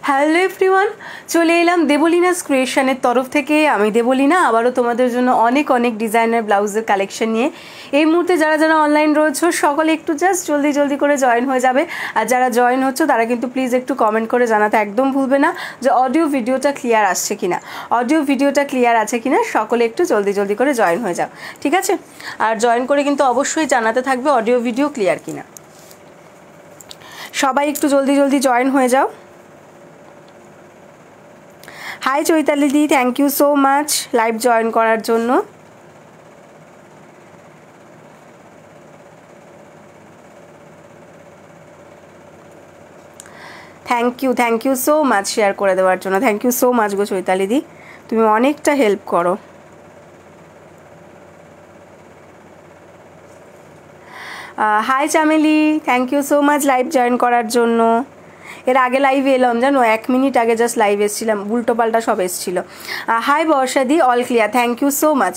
Hello everyone, চলে এলাম দেবলিনাস ক্রিয়েশনের তরফ থেকে। আমি দেবলিনা আবারও তোমাদের জন্য অনেক অনেক ডিজাইনার ব্লাউজের কালেকশন নিয়ে। এই মুহূর্তে যারা যারা অনলাইন রয়েছে সকলে একটু জাস্ট জলদি করে জয়েন হয়ে যাবে। আর যারা জয়েন হচ্ছে তারা কিন্তু প্লিজ একটু কমেন্ট করে জানাতে একদম ভুলবে না যে অডিও ভিডিওটা ক্লিয়ার আসছে কিনা, অডিও ভিডিওটা ক্লিয়ার আছে কিনা। সকলে একটু জলদি করে জয়েন হয়ে যাও, ঠিক আছে? আর জয়েন করে কিন্তু অবশ্যই জানাতে থাকবে অডিও ভিডিও ক্লিয়ার কিনা। সবাই একটু জলদি জয়েন হয়ে যাও। Hi Chaitali di, thank you so much live join করার জন্য। Thank you so much share করে দেওয়ার জন্য। থ্যাংক ইউ সো মাচ গো চৈতালি দি, তুমি অনেকটা হেল্প করো। Hi Chameli, thank you so much live join করার জন্য। এর আগে লাইভে এলাম জানো, 1 মিনিট আগে জাস্ট লাইভ এসেছিলাম, উল্টো পাল্টা সব এসেছিল। হাই বর্ষাদি, all clear, thank you so much.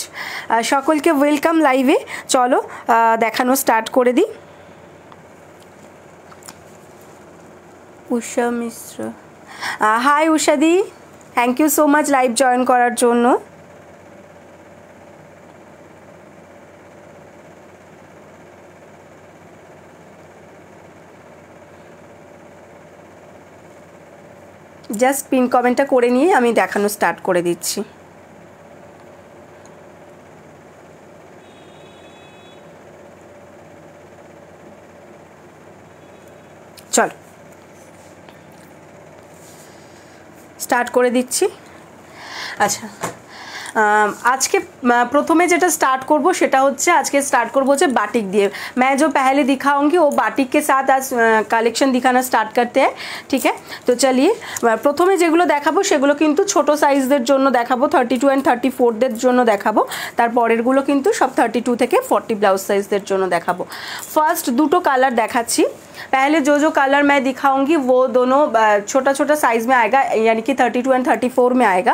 সকলকে ওয়েলকাম লাইভে। চলো দেখানো স্টার্ট করে দিই। উষা মিশ্র, হাই উষাদি, thank you so much live join করার জন্য। জাস্ট পিন কমেন্টটা করে নিয়ে আমি দেখানো স্টার্ট করে দিচ্ছি। চল স্টার্ট করে দিচ্ছি। আচ্ছা, আজকে প্রথমে যেটা স্टार्ट করব সেটা হচ্ছে আজকে स्टार्ट করব হচ্ছে बाटिक দিয়ে। मैं जो पहले दिखाऊंगी वो बाटिक के साथ आज कलेक्शन दिखाना स्टार्ट करते हैं, ठीक है? तो चलिए প্রথমে যেগুলো দেখাবো সেগুলো কিন্তু ছোট সাইজদের জন্য দেখাবো, 32 and 34 দের জন্য দেখাবো। তারপরেরগুলো কিন্তু সব 32 থেকে 40 ব্লাউজ সাইজদের জন্য দেখাবো। ফার্স্ট দুটো কালার দেখাচ্ছি। पहले जो कलर मैं दिखाऊंगी वो दोनों छोटा साइज़ में आएगा, यानी कि 32 and 34 में आएगा,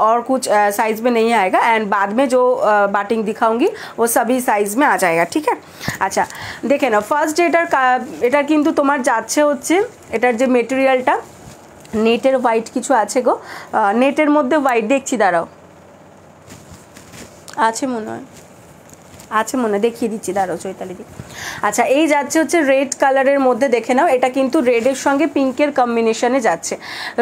और कुछ साइज़ में नहीं आएगा। एंड बाद में जो बाटिंग दिखाऊंगी वो सभी साइज़ में आ जाएगा, ठीक है? अच्छा देखे ना, फार्स्ट एटार किन्तु तोमार जाच्छे होच्छे एटार जे मेटेरियलटा नेटेर व्हाइट किछु आछे गो, नेटेर मध्य व्हाइट देखछि, दाঁড়াও आछे मने हय, আচ্ছা মনে দেখিয়ে দিচ্ছি, দাঁড়াও চৈতালি দি। আচ্ছা এই যাচ্ছে হচ্ছে রেড কালারের মধ্যে, দেখে নাও এটা কিন্তু রেডের সঙ্গে পিঙ্কের কম্বিনেশনে যাচ্ছে,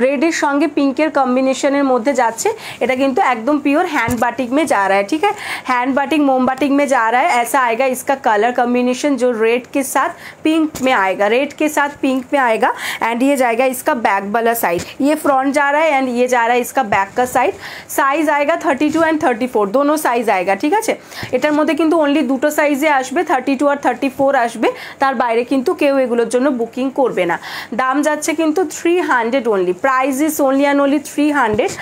রেডের সঙ্গে পিঙ্কের কম্বিনেশনের মধ্যে যাচ্ছে। এটা কিন্তু একদম प्योर हैंड बाटिक में जा रहा है, ठीक है? हैंड बाटिक मोम बाटिक में जा रहा है। ऐसा आएगा इसका कलर कम्बिनेशन जो रेड के साथ पिंक में आएगा, रेड के साथ पिंक में आएगा। एंड ये जाएगा इसका बैक वाला साइड, ये फ्रंट जा रहा है एंड ये जा रहा है इसका बैक का साइड। साइज आएगा 32 एंड 34 दोनों साइज आएगा, ठीक है? এটার মধ্যে কিন্তু অনলি দুটো সাইজে আসবে, 32 আর 34 আসবে, তার বাইরে কিন্তু কেউ এগুলোর জন্য বুকিং করবে না। দাম যাচ্ছে কিন্তু 300 only, price is only and only 300।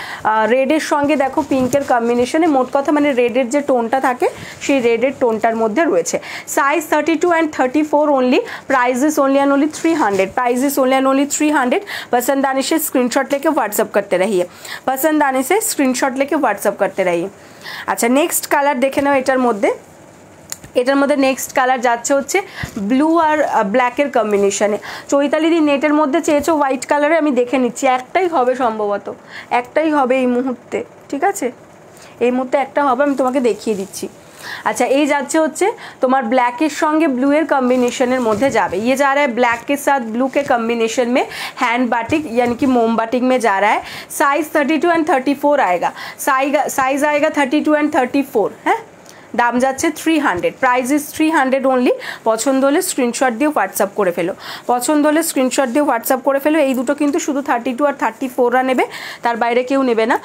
রেডের সঙ্গে দেখো পিঙ্কের কম্বিনেশনে, মোট কথা মানে রেডের যে টোনটা থাকে সেই রেডের টোনটার মধ্যে রয়েছে। Size 32 and 34 only, price is only and only 300, price is only and only 300। पसंद आने से स्क्रीनशॉट लेके व्हाट्सअप करते रहिए, पसंद आने से स्क्रीनशॉट लेके व्हाट्सअप करते रहिए। अच्छा नेक्स्ट কালার দেখে নাও। এটার মধ্যে নেক্সট কালার যাচ্ছে হচ্ছে ব্লু আর ব্ল্যাকের কম্বিনেশনে। চৈতালি দি নেটের মধ্যে চেয়েছো হোয়াইট কালারে, আমি দেখে নিচ্ছি, একটাই হবে সম্ভবত, একটাই হবে এই মুহূর্তে, ঠিক আছে? এই মুহূর্তে একটা হবে, আমি তোমাকে দেখিয়ে দিচ্ছি। अच्छा ये जाच्छे होच्छे तुम्हार ब्लैकेर संगे ब्लू एर कम्बिनेशनेर मध्य जाबे, ये जा रहा है ब्लैक के साथ ब्लू के कम्बिनेशन में, हैंड बाटिक यानी कि मोम बाटिक में जा रहा है। साइज 32 एंड 34 आएगा, साइज आएगा 32 एंड 34, है? দাম যাচ্ছে 300, প্রাইস ইজ 300 অনলি। পছন্দ হলে স্ক্রিনশট দিয়ে হোয়াটসঅ্যাপ করে ফেলো, পছন্দ হলে স্ক্রিনশট দিয়ে হোয়াটসঅ্যাপ করে ফেলো। এই দুটো কিন্তু শুধু 32 আর 34রা নেবে, তার বাইরে কেউ নেবে না।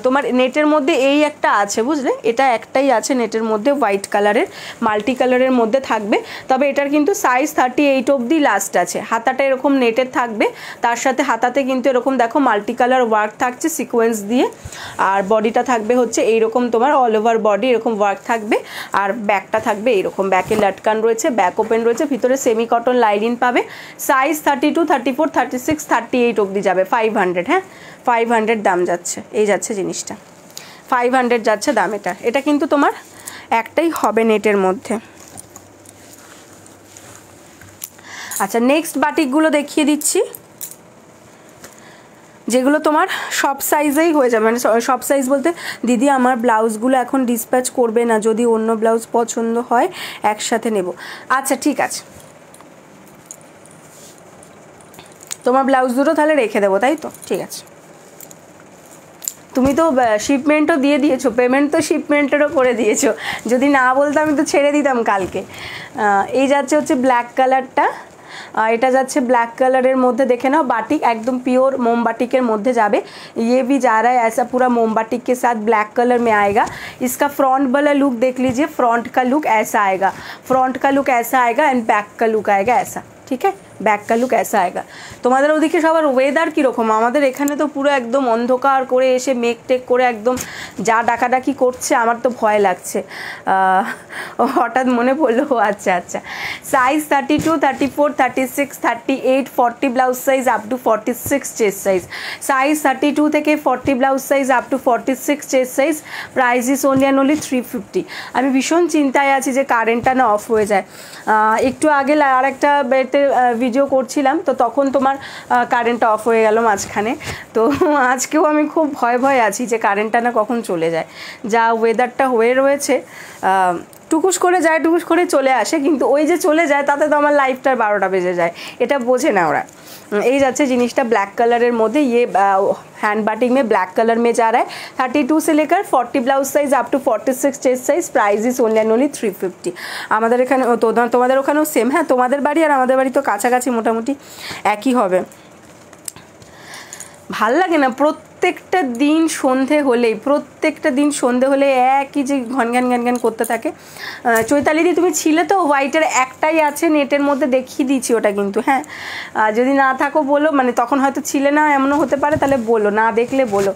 তোমার নেটের মধ্যে এই একটা আছে, বুঝলে? এটা একটাই আছে নেটের মধ্যে, হোয়াইট কালারের মাল্টি কালারের মধ্যে থাকবে। তবে এটার কিন্তু সাইজ 38 অবধি লাস্ট আছে। হাতাটা এরকম নেটের থাকবে, তার সাথে হাতাতে কিন্তু এরকম দেখো মাল্টি কালার ওয়ার্ক থাকছে সিকোয়েন্স দিয়ে। আর বডিটা থাকবে হচ্ছে এইরকম, তোমার অল ওভার বডি এরকম ওয়ার্ক থাকবে। আর ব্যাকটা থাকবে এইরকম, ব্যাকে লটকান রয়েছে, ব্যাক ওপেন রয়েছে, ভিতরে সেমি কটন লাইনিং পাবে। সাইজ 32, 34, 36, 38 অবধি যাবে। 500, হ্যাঁ 500 দাম যাচ্ছে, এই যাচ্ছে জিনিসটা 500 যাচ্ছে দাম। এটা কিন্তু তোমার একটাই হবে নেটের মধ্যে। আচ্ছা নেক্সট বাটিকগুলো দেখিয়ে দিচ্ছি। যেগুলো তোমার সব সাইজেই হয়ে যাবে, মানে সব সাইজ বলতে দিদি আমার ব্লাউজগুলো এখন ডিসপ্যাচ করবে না, যদি অন্য ব্লাউজ পছন্দ হয় একসাথে নেব। আচ্ছা ঠিক আছে, তোমার ব্লাউজ দুটো তাহলে রেখে দেবো, তাই তো? ঠিক আছে, তুমি তো শিপমেন্টও দিয়ে দিয়েছো, পেমেন্ট তো শিপমেন্টেরও করে দিয়েছো, যদি না বলতাম আমি তো ছেড়ে দিতাম কালকে। এই যাচ্ছে হচ্ছে ব্ল্যাক কালারটা, এটা যাচ্ছে ব্ল্যাক কালারের মধ্যে, দেখে নাও বাটিক একদম পিওর मोमबाटिक মধ্যে যাবে। ये भी जा रहा है ऐसा पूरा मोमबाटिक के साथ ब्लैक कलर में आएगा। इसका फ्रंट वाला लुक देख लीजिए, फ्रंट का लुक ऐसा आएगा, फ्रंट का लुक ऐसा आएगा एंड बैक का लुक आएगा ऐसा, ठीक है? ব্যাক কা লুক ऐसा आएगा। তোমাদের ওদিকে সবার ওয়েদার কীরকম? আমাদের এখানে তো পুরো একদম অন্ধকার করে এসে মেঘ টেক করে একদম যা ডাকাডাকি করছে, আমার তো ভয় লাগছে। হঠাৎ মনে পড়লো, আচ্ছা আচ্ছা। Size 32, 34, 36, 38, 40 blouse size up to 46 chest size. Size 32 থেকে 40 blouse size up to 46 chest size. Price is only and only 350। আমি ভীষণ চিন্তায় আছি যে কারেন্টটা না অফ হয়ে যায়। একটু আগে আর একটা বেতে ভিডিও করছিলাম, তো তখন তোমার কারেন্টটা অফ হয়ে গেল মাঝখানে। তো আজকেও আমি খুব ভয়ে আছি যে কারেন্টটা না কখন চলে যায়। যা ওয়েদারটা হয়ে রয়েছে, টুকুস করে যায়, টুকুস করে চলে আসে, কিন্তু ওই যে চলে যায় তাতে তো আমার লাইফটার 12টা বেজে যায়, এটা বোঝে না ওরা। এই যাচ্ছে জিনিসটা ব্ল্যাক কালারের মধ্যে, ইয়ে हैंड बाटिक में ब्लैक कलर में जा रहा है। 32 से लेकर 40 blouse size up to 46 chest size. Price is only and only 350। আমাদের এখানে তোমাদের ওখানেও সেম? হ্যাঁ, তোমাদের বাড়ি আর আমাদের বাড়ি তো কাছাকাছি মোটামুটি একই হবে। ভাল লাগে না প্রত্যেকটা দিন সন্ধে হলে একই যে ঘন ঘন করতে থাকে। চৈতালিদি তুমি ছিলে তো? হোয়াইটের একটাই আছে নেটের মধ্যে, দেখিয়ে দিয়েছি ওটা কিন্তু। হ্যাঁ, যদি না থাকো বলো, মানে তখন হয়তো ছিলে না, এমনও হতে পারে, তাহলে বলো, না দেখলে বলো।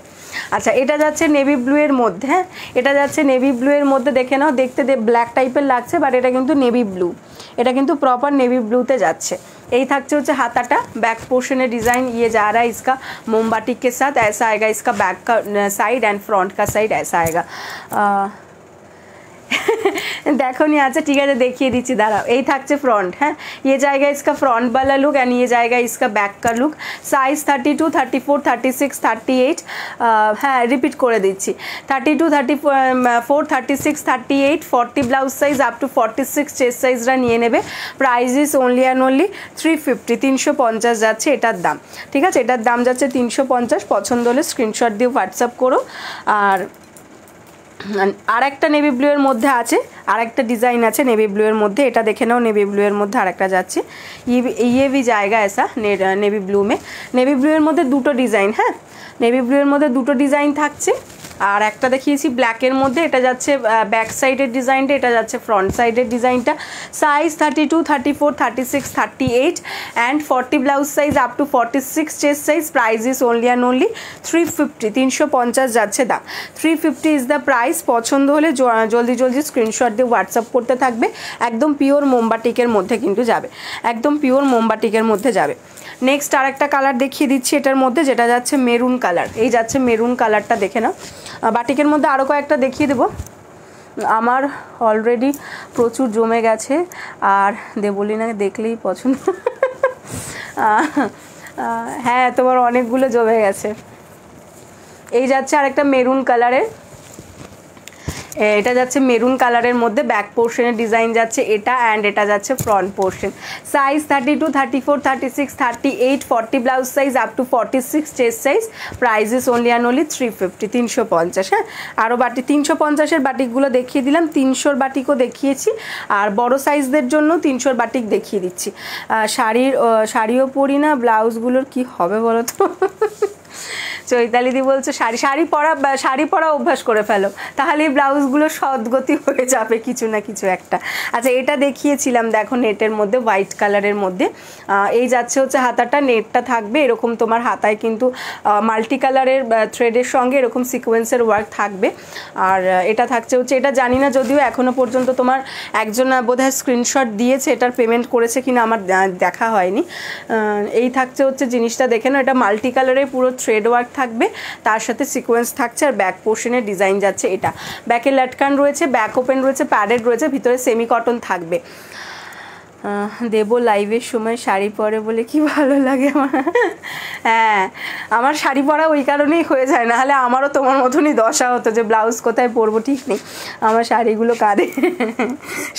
আচ্ছা, এটা যাচ্ছে নেভি ব্লু এর মধ্যে। হ্যাঁ, এটা যাচ্ছে নেভি ব্লু এর মধ্যে, দেখে নাও, দেখতে ব্ল্যাক টাইপের লাগছে, বাট এটা কিন্তু নেভি ব্লু, এটা কিন্তু প্রপার নেভি ব্লুতে যাচ্ছে। এই থাকছে হচ্ছে হাতাটা, बैक पोर्शन है डिज़ाइन ये जा रहा है इसका मोमबाटिक के साथ, ऐसा आएगा इसका बैक का साइड एंड फ्रंट का साइड ऐसा आएगा। देखो नहीं, अच्छा ठीक है, देखिए दीजिए, दाঁড়াও। এই থাকছে फ्रंट। হ্যাঁ, ये जाएगा इसका फ्रंट वाला लुक एंड ये जाएगा इसका बैक का लुक। साइज 32, 34, 36, 38। হ্যাঁ, রিপিট করে দিচ্ছি, 32, 34, 36, 38, 40 blouse size up to 46 chest সাইজরা নিয়ে নেবে। Price is only and only 350, 350 যাচ্ছে এটার দাম। ঠিক আছে, এটার দাম যাচ্ছে 350। পছন্দ হলে স্ক্রিনশট দিয়ে হোয়াটসঅ্যাপ করো। আর একটা নেভি ব্লু এর মধ্যে আছে, আর একটা ডিজাইন আছে নেভি ব্লু এর মধ্যে, এটা দেখে নাও। নেভি ব্লু এর মধ্যে আরেকটা যাচ্ছে, ये भी जाएगा ऐसा नेवी ब्लू में। नेवी ब्लू এর মধ্যে দুটো ডিজাইন। হ্যাঁ, নেভি ব্লু এর মধ্যে দুটো ডিজাইন থাকছে, আর একটা দেখিয়েছি ব্ল্যাকের মধ্যে, এটা যাচ্ছে ব্যাক সাইডের ডিজাইনটা, এটা যাচ্ছে ফ্রন্ট সাইডের ডিজাইনটা। Size 32, 34, 36, 38 and 40 blouse size up to 46 chest size. Price is only and only 350, 350 যাচ্ছে দাম। 350 ইজ দ্য প্রাইস। পছন্দ হলে জলদি জলদি স্ক্রিনশট দিয়ে হোয়াটসঅ্যাপ করতে থাকবে। একদম পিওর মোমবাটিকের মধ্যে কিন্তু যাবে, একদম পিওর মোমবাটিকের মধ্যে যাবে। নেক্সট আর একটা কালার দেখিয়ে দিচ্ছি এটার মধ্যে, যেটা যাচ্ছে মেরুন কালার। এই যাচ্ছে মেরুন কালারটা, দেখে নাও। বাটিকের মধ্যে আরও কয়েকটা দেখিয়ে দেবো, আমার অলরেডি প্রচুর জমে গেছে, আর বলি না, দেখলেই পছন্দ। হ্যাঁ, তোমার অনেকগুলো জমে গেছে। এই যাচ্ছে আরেকটা মেরুন কালারের, এটা যাচ্ছে মেরুন কালারের মধ্যে, ব্যাক পোর্শনের ডিজাইন যাচ্ছে এটা, অ্যান্ড এটা যাচ্ছে front portion. Size 32, 34, 36, 38, 40 blouse size up to 46 chest size. Price is only and only 350, 350। হ্যাঁ, আরও বাটি 350-এর বাটিকগুলো দেখিয়ে দিলাম, 300-র বাটিকও দেখিয়েছি, আর বড় সাইজদের জন্য 300-র বাটিক দেখিয়ে দিচ্ছি। শাড়িও পরি না, ব্লাউজগুলোর কি হবে বলো তো? চৈতালিদি বলছে শাড়ি পরা অভ্যাস করে ফেলো, তাহলে এই ব্লাউজগুলো সদ্গতি হয়ে যাবে কিছু না কিছু একটা। আচ্ছা, এটা দেখিয়েছিলাম, দেখো নেটের মধ্যে, হোয়াইট কালারের মধ্যে। এই যাচ্ছে হচ্ছে হাতাটা, নেটটা থাকবে এরকম, তোমার হাতায় কিন্তু মাল্টি কালারের থ্রেডের সঙ্গে এরকম সিকোয়েন্সের ওয়ার্ক থাকবে। আর এটা থাকছে হচ্ছে, এটা জানি না যদিও এখনও পর্যন্ত তোমার একজন বোধহয় স্ক্রিনশট দিয়েছে, এটার পেমেন্ট করেছে কিনা আমার দেখা হয়নি। এই থাকছে হচ্ছে জিনিসটা, দেখে নাও, এটা মাল্টি কালারের পুরো থ্রেড ওয়ার্ক থাকবে, তার সাথে সিকোয়েন্স থাকছে, আর ব্যাক পোর্শনের ডিজাইন যাচ্ছে এটা। ব্যাকে লাটকান রয়েছে, ব্যাক ওপেন রয়েছে, প্যাডেড রয়েছে, ভিতরে সেমি কটন থাকবে। দেবো লাইভের সময় শাড়ি পরে বলে কি ভালো লাগে আমার। হ্যাঁ, আমার শাড়ি পরা ওই কারণেই হয়ে যায়, না হলে আমারও তোমার মতনই দশা হতো যে ব্লাউজ কোথায় পরবো ঠিক নেই, আমার শাড়িগুলো কাঁদে।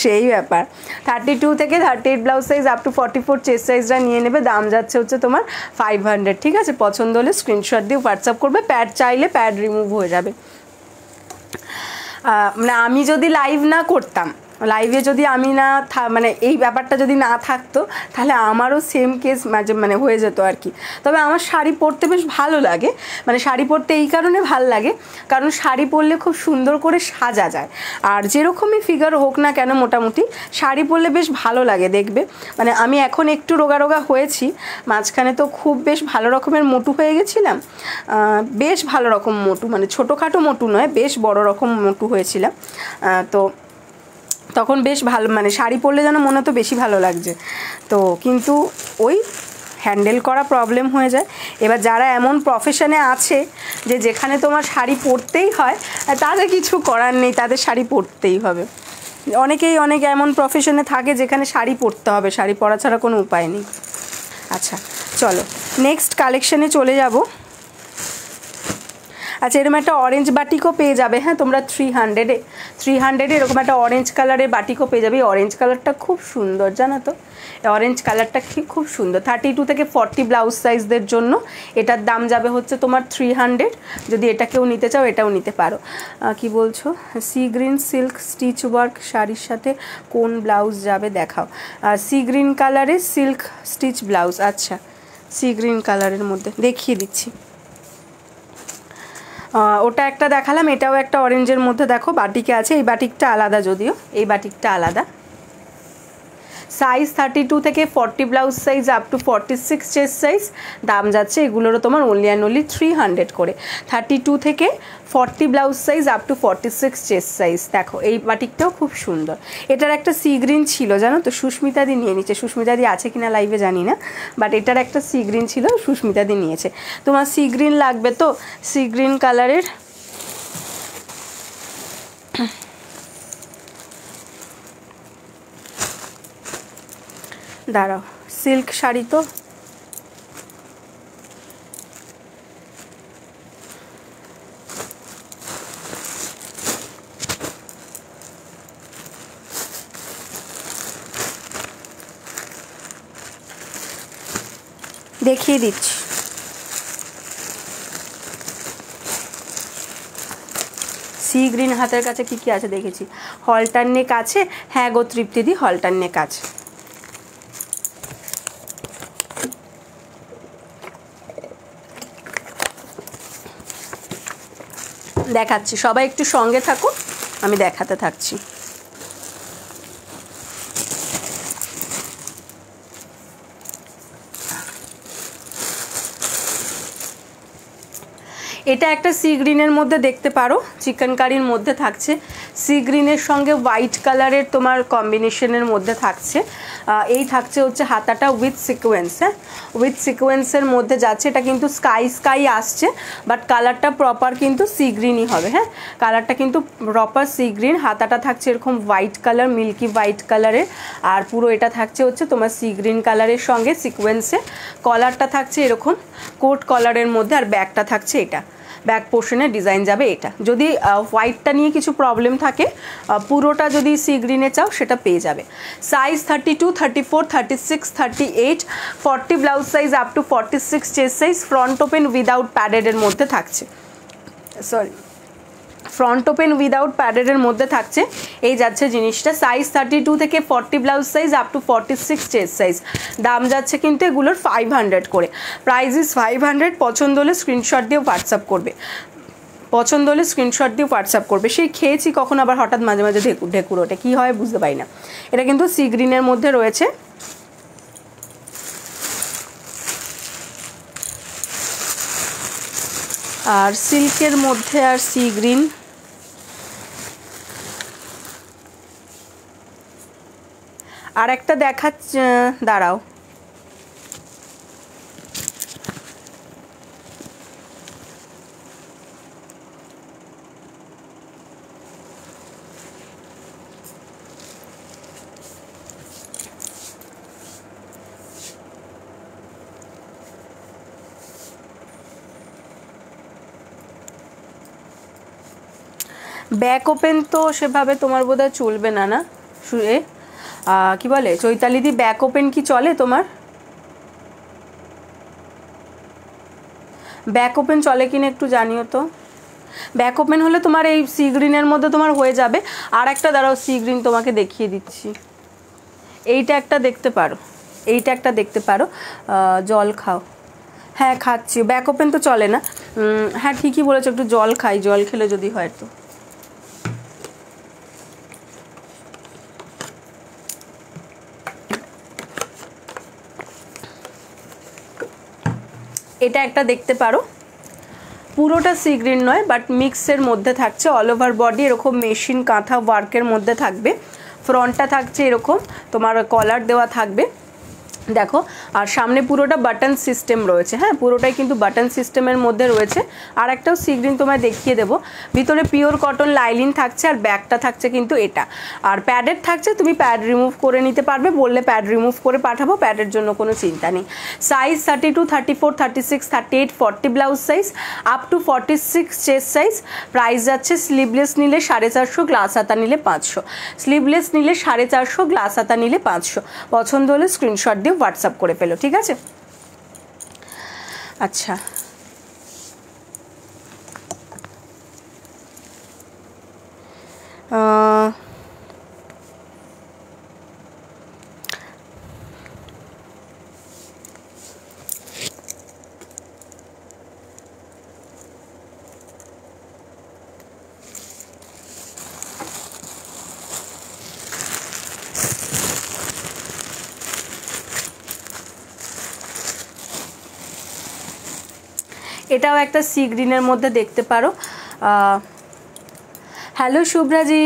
সেই ব্যাপার। 32 থেকে 38 blouse size up to 44 chest সাইজটা নিয়ে নেবে। দাম যাচ্ছে হচ্ছে তোমার 500। ঠিক আছে, পছন্দ হলে স্ক্রিনশট দিয়ে হোয়াটসঅ্যাপ করবে। প্যাড চাইলে প্যাড রিমুভ হয়ে যাবে। মানে আমি যদি লাইভ না করতাম, লাইভে যদি আমি না মানে এই ব্যাপারটা যদি না থাকতো, তাহলে আমারও সেম কেস মানে হয়ে যেত আর কি। তবে আমার শাড়ি পরতে বেশ ভালো লাগে, মানে শাড়ি পরতে এই কারণে ভালো লাগে কারণ শাড়ি পরলে খুব সুন্দর করে সাজা যায়। আর যেরকমই ফিগার হোক না কেন, মোটামুটি শাড়ি পরলে বেশ ভালো লাগে দেখবে। মানে আমি এখন একটু রোগা রোগা হয়েছি, মাঝখানে তো খুব বেশ ভালো রকমের মোটু হয়ে গেছিলাম, বেশ ভালো রকম মোটু, মানে ছোটোখাটো মোটু নয়, বেশ বড় রকম মোটু হয়েছিলাম। তো তখন বেশ ভালো, মানে শাড়ি পরলে যেন মনে হতো বেশি ভালো লাগছে। তো কিন্তু ওই হ্যান্ডেল করা প্রবলেম হয়ে যায়। এবার যারা এমন প্রফেশনে আছে যে যেখানে তোমার শাড়ি পরতেই হয়, তাদের কিছু করার নেই, তাদের শাড়ি পরতেই হবে। অনেকেই অনেক এমন প্রফেশনে থাকে যেখানে শাড়ি পরতে হবে, শাড়ি পরা ছাড়া কোনো উপায় নেই। আচ্ছা চলো নেক্সট কালেকশানে চলে যাব। আচ্ছা, এরকম একটা অরেঞ্জ বাটিকও পেয়ে যাবে। হ্যাঁ, তোমরা 300 এরকম একটা অরেঞ্জ কালারের বাটিকও পেয়ে যাবে। এই অরেঞ্জ কালারটা খুব সুন্দর, জানো তো, অরেঞ্জ কালারটা খুব সুন্দর। 32 থেকে 40 ব্লাউজ সাইজদের জন্য এটার দাম যাবে হচ্ছে তোমার 300। যদি এটাকেও নিতে চাও এটাও নিতে পারো। কি বলছো? Sea green silk stitch work শাড়ির সাথে কোন ব্লাউজ যাবে দেখাও। সি গ্রিন কালারের সিল্ক স্টিচ ব্লাউজ। আচ্ছা, সি গ্রিন কালারের মধ্যে দেখিয়ে দিচ্ছি। ওটা একটা দেখালাম, এটাও একটা অরেঞ্জের মধ্যে দেখো বাটিকে আছে। এই বাটিকটা আলাদা, যদিও এই বাটিকটা আলাদা। সাইজ 32 থেকে 40 blouse size up to 46 chest size. দাম যাচ্ছে এগুলোরও তোমার অনলি অ্যান্ড অনলি 300 করে। 32 থেকে 40 blouse size up to 46 chest size. দেখো এই বাটিকটাও খুব সুন্দর। এটার একটা সি গ্রিন ছিল, জানো তো, সুস্মিতাদি নিয়ে নিচ্ছে। সুস্মিতাদি আছে কিনা লাইভে জানি না, বাট এটার একটা সি গ্রিন ছিল, সুস্মিতাদি নিয়েছে। তোমার সি গ্রিন লাগবে তো? সি গ্রিন কালারের দাঁড়াও, সিল্ক শাড়ি তো দেখিয়ে দিচ্ছি। সি গ্রিন হাতের কাছে কি কি আছে দেখেছি। হলটার নেক আছে। হ্যাঁ গো তৃপ্তিদি, হলটার নেক আছে। দেখাচ্ছি, সবাই একটু সঙ্গে থাকো, আমি দেখাতে থাকছি। এটা একটা সি গ্রিনের মধ্যে দেখতে পারো, চিকেন কারির মধ্যে থাকছে। সি গ্রিনের সঙ্গে হোয়াইট কালারের তোমার কম্বিনেশনের মধ্যে থাকছে। এই থাকছে হচ্ছে হাতাটা উইথ সিকোয়েন্স। হ্যাঁ, উইথ সিকোয়েন্সের মধ্যে যাচ্ছে। এটা কিন্তু স্কাই আসছে, বাট কালারটা প্রপার কিন্তু সি গ্রিনই হবে। হ্যাঁ, কালারটা কিন্তু প্রপার সি গ্রিন। হাতাটা থাকছে এরকম হোয়াইট কালার, মিল্কি হোয়াইট কালারের। আর পুরো এটা থাকছে হচ্ছে তোমার সি গ্রিন কালারের সঙ্গে সিকোয়েন্সে। কলারটা থাকছে এরকম কোট কলারের মধ্যে, আর ব্যাকটা থাকছে এটা, ব্যাক পোর্শনে ডিজাইন যাবে এটা। যদি হোয়াইটটা নিয়ে কিছু প্রবলেম থাকে, পুরোটা যদি সি গ্রিনে চাও সেটা পেয়ে যাবে। Size 32, 34, 36, 38, 40 blouse size up to 46 chest size. Front open without প্যাডেডের মধ্যে থাকছে, সরি ফ্রন্ট ওপেন উইদাউট প্যাডেডের মধ্যে থাকছে। এই যাচ্ছে জিনিসটা। সাইজ 32 থেকে 40 blouse size up to 46 chest size. দাম যাচ্ছে কিন্তু এগুলোর 500 করে। Price is 500। পছন্দ হলে স্ক্রিনশট দিয়ে হোয়াটসঅ্যাপ করবে, পছন্দ হলে স্ক্রিনশট দিয়ে হোয়াটসঅ্যাপ করবে। সেই খেয়েছি কখন আবার হঠাৎ মাঝে মাঝে ঢেকুর ওঠে, কী হয় বুঝতে পারি না। এটা কিন্তু সি গ্রিনের মধ্যে রয়েছে। আর সিল্কের মধ্যে আর সি গ্রিন। আর একটা দেখাচ্ছে, দাঁড়াও, ব্যাক ওপেন তো সেভাবে তোমার বোধহয় চলবে না, না শুয়ে কি বলে চৈতালিদি, ব্যাক ওপেন কি চলে তোমার? ব্যাক ওপেন চলে কিনা একটু জানিও তো। ব্যাক ওপেন হলে তোমার এই সি গ্রিনের মধ্যে তোমার হয়ে যাবে। আর একটা দাঁড়াও সি গ্রিন তোমাকে দেখিয়ে দিচ্ছি, এইটা একটা দেখতে পারো, এইটা একটা দেখতে পারো। জল খাও, হ্যাঁ খাচ্ছি, ব্যাক ওপেন তো চলে না। হ্যাঁ ঠিকই বলেছো, একটু জল খাই, জল খেলে যদি হয় তো। এটা একটা দেখতে পারো, পুরোটা সি গ্রিন নয় বাট মিক্সের মধ্যে থাকছে, অল ওভার বডি এরকম মেশিন কাঁথা ওয়ার্কের মধ্যে থাকবে। ফ্রন্টটা থাকছে এরকম তোমার কলার দেওয়া থাকবে দেখো, আর সামনে পুরোটা বাটন সিস্টেম রয়েছে। হ্যাঁ পুরোটাই কিন্তু বাটন সিস্টেমের মধ্যে রয়েছে। আর একটাও সি গ্রিন তোমায় দেখিয়ে দেবো, ভিতরে পিওর কটন লাইলিন থাকছে, আর ব্যাগটা থাকছে কিন্তু এটা, আর প্যাডের থাকছে, তুমি প্যাড রিমুভ করে নিতে পারবে, বললে প্যাড রিমুভ করে পাঠাবো, প্যাডের জন্য কোনো চিন্তা নেই। Size 32, 34, 36, 38, 40 blouse size, up to 46 chest size. Price যাচ্ছে স্লিভলেস নিলে 450, গ্লাস হাতা নিলে 500, স্লিভলেস নিলে 450, গ্লাস হাতা নিলে 500। পছন্দ হলে স্ক্রিনশট দিয়ে হোয়াটসঅ্যাপ করে ফেলো, ঠিক আছে? আচ্ছা এটাও একটা সি গ্রিনের মধ্যে দেখতে পারো। হ্যালো শুভ্রাজি,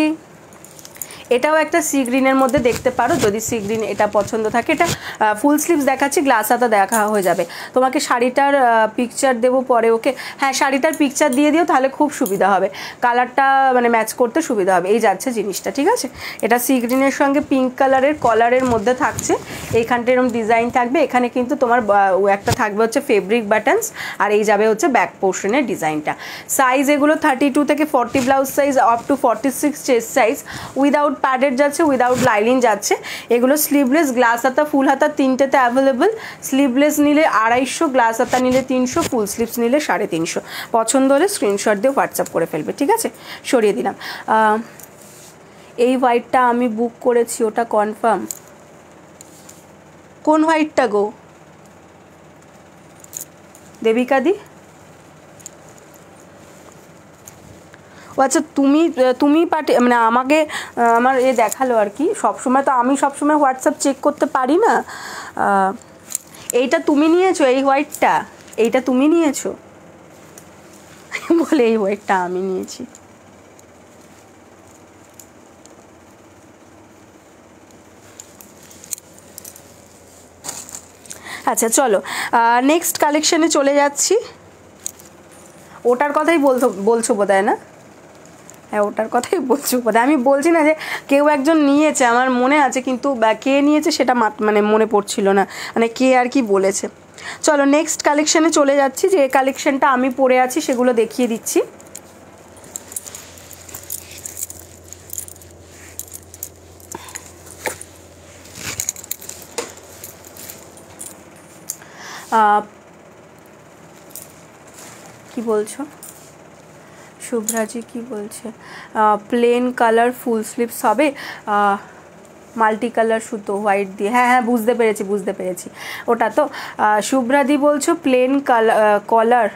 এটাও একটা সি গ্রিনের মধ্যে দেখতে পারো, যদি সি গ্রিন এটা পছন্দ থাকে। এটা ফুল স্লিভস দেখাচ্ছি, গ্লাস হাতা দেখা হয়ে যাবে। তোমাকে শাড়িটার পিকচার দেবো পরে, ওকে? হ্যাঁ শাড়িটার পিকচার দিয়ে দিও, তাহলে খুব সুবিধা হবে, কালারটা মানে ম্যাচ করতে সুবিধা হবে। এই যাচ্ছে জিনিসটা, ঠিক আছে? এটা সি গ্রিনের সঙ্গে পিঙ্ক কালারের কলারের মধ্যে থাকছে, এইখানটা এরকম ডিজাইন থাকবে, এখানে কিন্তু তোমার একটা থাকবে হচ্ছে ফেব্রিক বাটনস, আর এই যাবে হচ্ছে ব্যাক পোর্শনের ডিজাইনটা। সাইজ এগুলো 32 থেকে 40 blouse size, up to 46 chest size. Without padded যাচ্ছে, উইদাউট লাইলিন যাচ্ছে। এগুলো স্লিভলেস, গ্লাস হাতা, ফুল হাতা তিনটেতে অ্যাভেলেবল। স্লিভলেস নিলে 250, গ্লাস হাতা নিলে 300, ফুল স্লিভস নিলে 350। পছন্দ হলে স্ক্রিনশট দিয়ে হোয়াটসঅ্যাপ করে ফেলবে, ঠিক আছে? সরিয়ে দিলাম। এই হোয়াইটটা আমি বুক করেছি, ওটা কনফার্ম? কোন হোয়াইটটা গো দেবিকাদি? ও আচ্ছা, তুমি মানে আমাকে আমার দেখালো আর কি। সবসময় তো আমি সবসময় হোয়াটসঅ্যাপ চেক করতে পারি না। এইটা তুমি নিয়েছো, এই হোয়াইটটা? এইটা তুমি নিয়েছো? বলে এই হোয়াইটটা আমি নিয়েছি। আচ্ছা চলো নেক্সট কালেকশানে চলে যাচ্ছি। ওটার কথাই বলছো বোধহয়, না? হ্যাঁ ওটার কথাই বলছো বোধহয়। আমি বলছি না যে কেউ একজন নিয়েছে, আমার মনে আছে, কিন্তু কে নিয়েছে সেটা মানে মনে পড়ছিল না, মানে কে আর কি বলেছে। চলো নেক্সট কালেকশানে চলে যাচ্ছি। যে কালেকশানটা আমি পরে আছি সেগুলো দেখিয়ে দিচ্ছি। কি বলছো শুভ্রাজি, কি বলছে? প্লেন কালার ফুল স্লিভস হবে, মাল্টি কালার সুতো হোয়াইট দিয়ে। হ্যাঁ হ্যাঁ বুঝতে পেরেছি ওটা তো। শুভ্রাদি বলছো প্লেন কলার,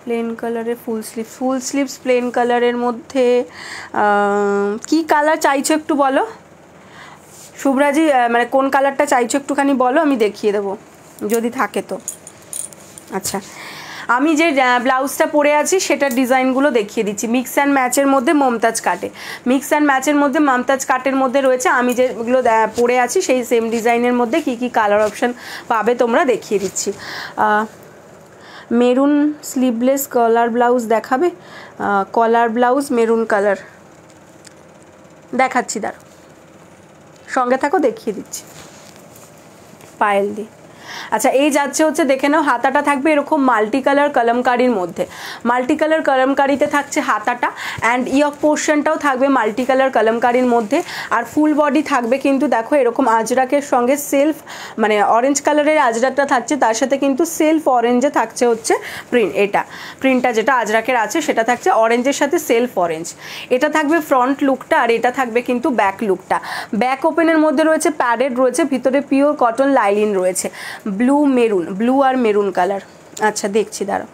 প্লেন কালারের ফুল স্লিভস প্লেন কালারের মধ্যে কি কালার চাইছো একটু বলো শুভ্রাজি, মানে কোন কালারটা চাইছো একটুখানি বলো, আমি দেখিয়ে দেবো যদি থাকে তো। আচ্ছা আমি যে ব্লাউজটা পরে আছি সেটার ডিজাইনগুলো দেখিয়ে দিচ্ছি। মিক্স অ্যান্ড ম্যাচের মধ্যে মমতাজ কাটে, মিক্স অ্যান্ড ম্যাচের মধ্যে মমতাজ কাটের মধ্যে রয়েছে। আমি যেগুলো পরে আছি সেই সেম ডিজাইনের মধ্যে কি কি কালার অপশান পাবে তোমরা দেখিয়ে দিচ্ছি। মেরুন স্লিভলেস কলার ব্লাউজ দেখাবে? কলার ব্লাউজ মেরুন কালার দেখাচ্ছি, দাঁড়াও সঙ্গে থাকো দেখিয়ে দিচ্ছি। পায়েল দি আচ্ছা এই যাচ্ছে হচ্ছে দেখে নাও হাতাটা থাকবে এরকম মাল্টি কালার কলমকারির মধ্যে, মাল্টি কালার কলমকারিতে থাকছে হাতাটা, অ্যান্ড ইয়ক পোর্শনটাও থাকবে মাল্টি কালার কলমকারির মধ্যে। আর ফুল বডি থাকবে কিন্তু দেখো এরকম আজরাকের সঙ্গে সেলফ মানে অরেঞ্জ কালারের আজরাকটা থাকছে, তার সাথে কিন্তু সেলফ অরেঞ্জে থাকছে হচ্ছে প্রিন্ট, এটা প্রিন্টটা যেটা আজরাকের আছে সেটা থাকছে অরেঞ্জের সাথে সেলফ অরেঞ্জ। এটা থাকবে ফ্রন্ট লুকটা, আর এটা থাকবে কিন্তু ব্যাক লুকটা। ব্যাক ওপেনের মধ্যে রয়েছে প্যাডেড রয়েছে, ভিতরে পিওর কটন লাইলিন রয়েছে, ব্লু মেরুন, ব্লু আর মেরুন কালার। আচ্ছা দেখছি দাঁড়াও,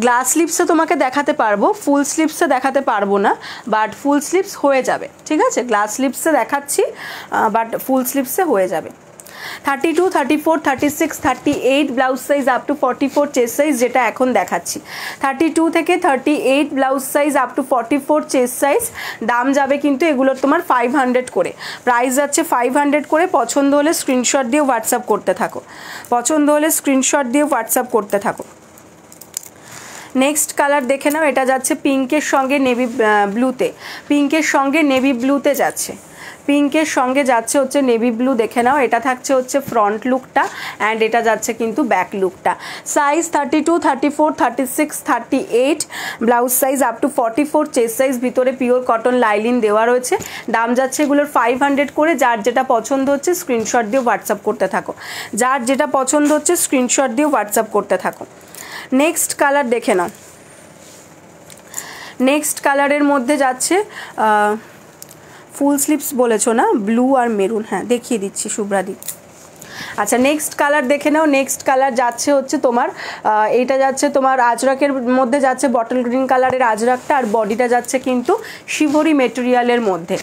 গ্লাস স্লিপসে তোমাকে দেখাতে পারবো, ফুল স্লিপসে দেখাতে পারবো না, বাট ফুল স্লিপস হয়ে যাবে, ঠিক আছে? গ্লাস স্লিপসে দেখাচ্ছি বাট ফুল স্লিপসে হয়ে যাবে। 32, 34, 36, 38 blouse size up to 44 chest size যেটা এখন দেখাচ্ছি। 32 থেকে 38 blouse size up to 44 chest size. দাম যাবে কিন্তু এগুলোর তোমার 500 করে, প্রাইস যাচ্ছে 500 করে। পছন্দ হলে স্ক্রিনশট দিয়ে হোয়াটসঅ্যাপ করতে থাকো, পছন্দ হলে স্ক্রিনশট দিয়ে হোয়াটসঅ্যাপ করতে থাকো। নেক্সট কালার দেখে নাও, এটা যাচ্ছে পিঙ্কের সঙ্গে নেভি ব্লুতে, পিঙ্কের সঙ্গে নেভি ব্লুতে যাচ্ছে, পিঙ্কের সঙ্গে যাচ্ছে হচ্ছে নেভি ব্লু। দেখে নাও এটা থাকছে হচ্ছে ফ্রন্ট লুকটা, অ্যান্ড এটা যাচ্ছে কিন্তু ব্যাক লুকটা। Size 32, 34, 36, 38 blouse size up to 44 chest size, ভিতরে পিওর কটন লাইলিন দেওয়া রয়েছে। দাম যাচ্ছে এগুলোর 500 করে। যার যেটা পছন্দ হচ্ছে স্ক্রিনশট দিয়ে হোয়াটসঅ্যাপ করতে থাকো, যার যেটা পছন্দ হচ্ছে স্ক্রিনশট দিয়ে হোয়াটসঅ্যাপ করতে থাকো। নেক্সট কালার দেখে নাও, নেক্সট কালারের মধ্যে যাচ্ছে ফুল স্লিপস বলেছো না, ব্লু আর মেরুন, হ্যাঁ দেখিয়ে দিচ্ছি শুভ্রাদি। আচ্ছা নেক্সট কালার দেখে নাও, নেক্সট কালার যাচ্ছে হচ্ছে তোমার এইটা যাচ্ছে তোমার আজরাকের মধ্যে যাচ্ছে বটল গ্রিন কালারের আজরাকটা, আর বডিটা যাচ্ছে কিন্তু শিভরি মেটেরিয়ালের মধ্যে,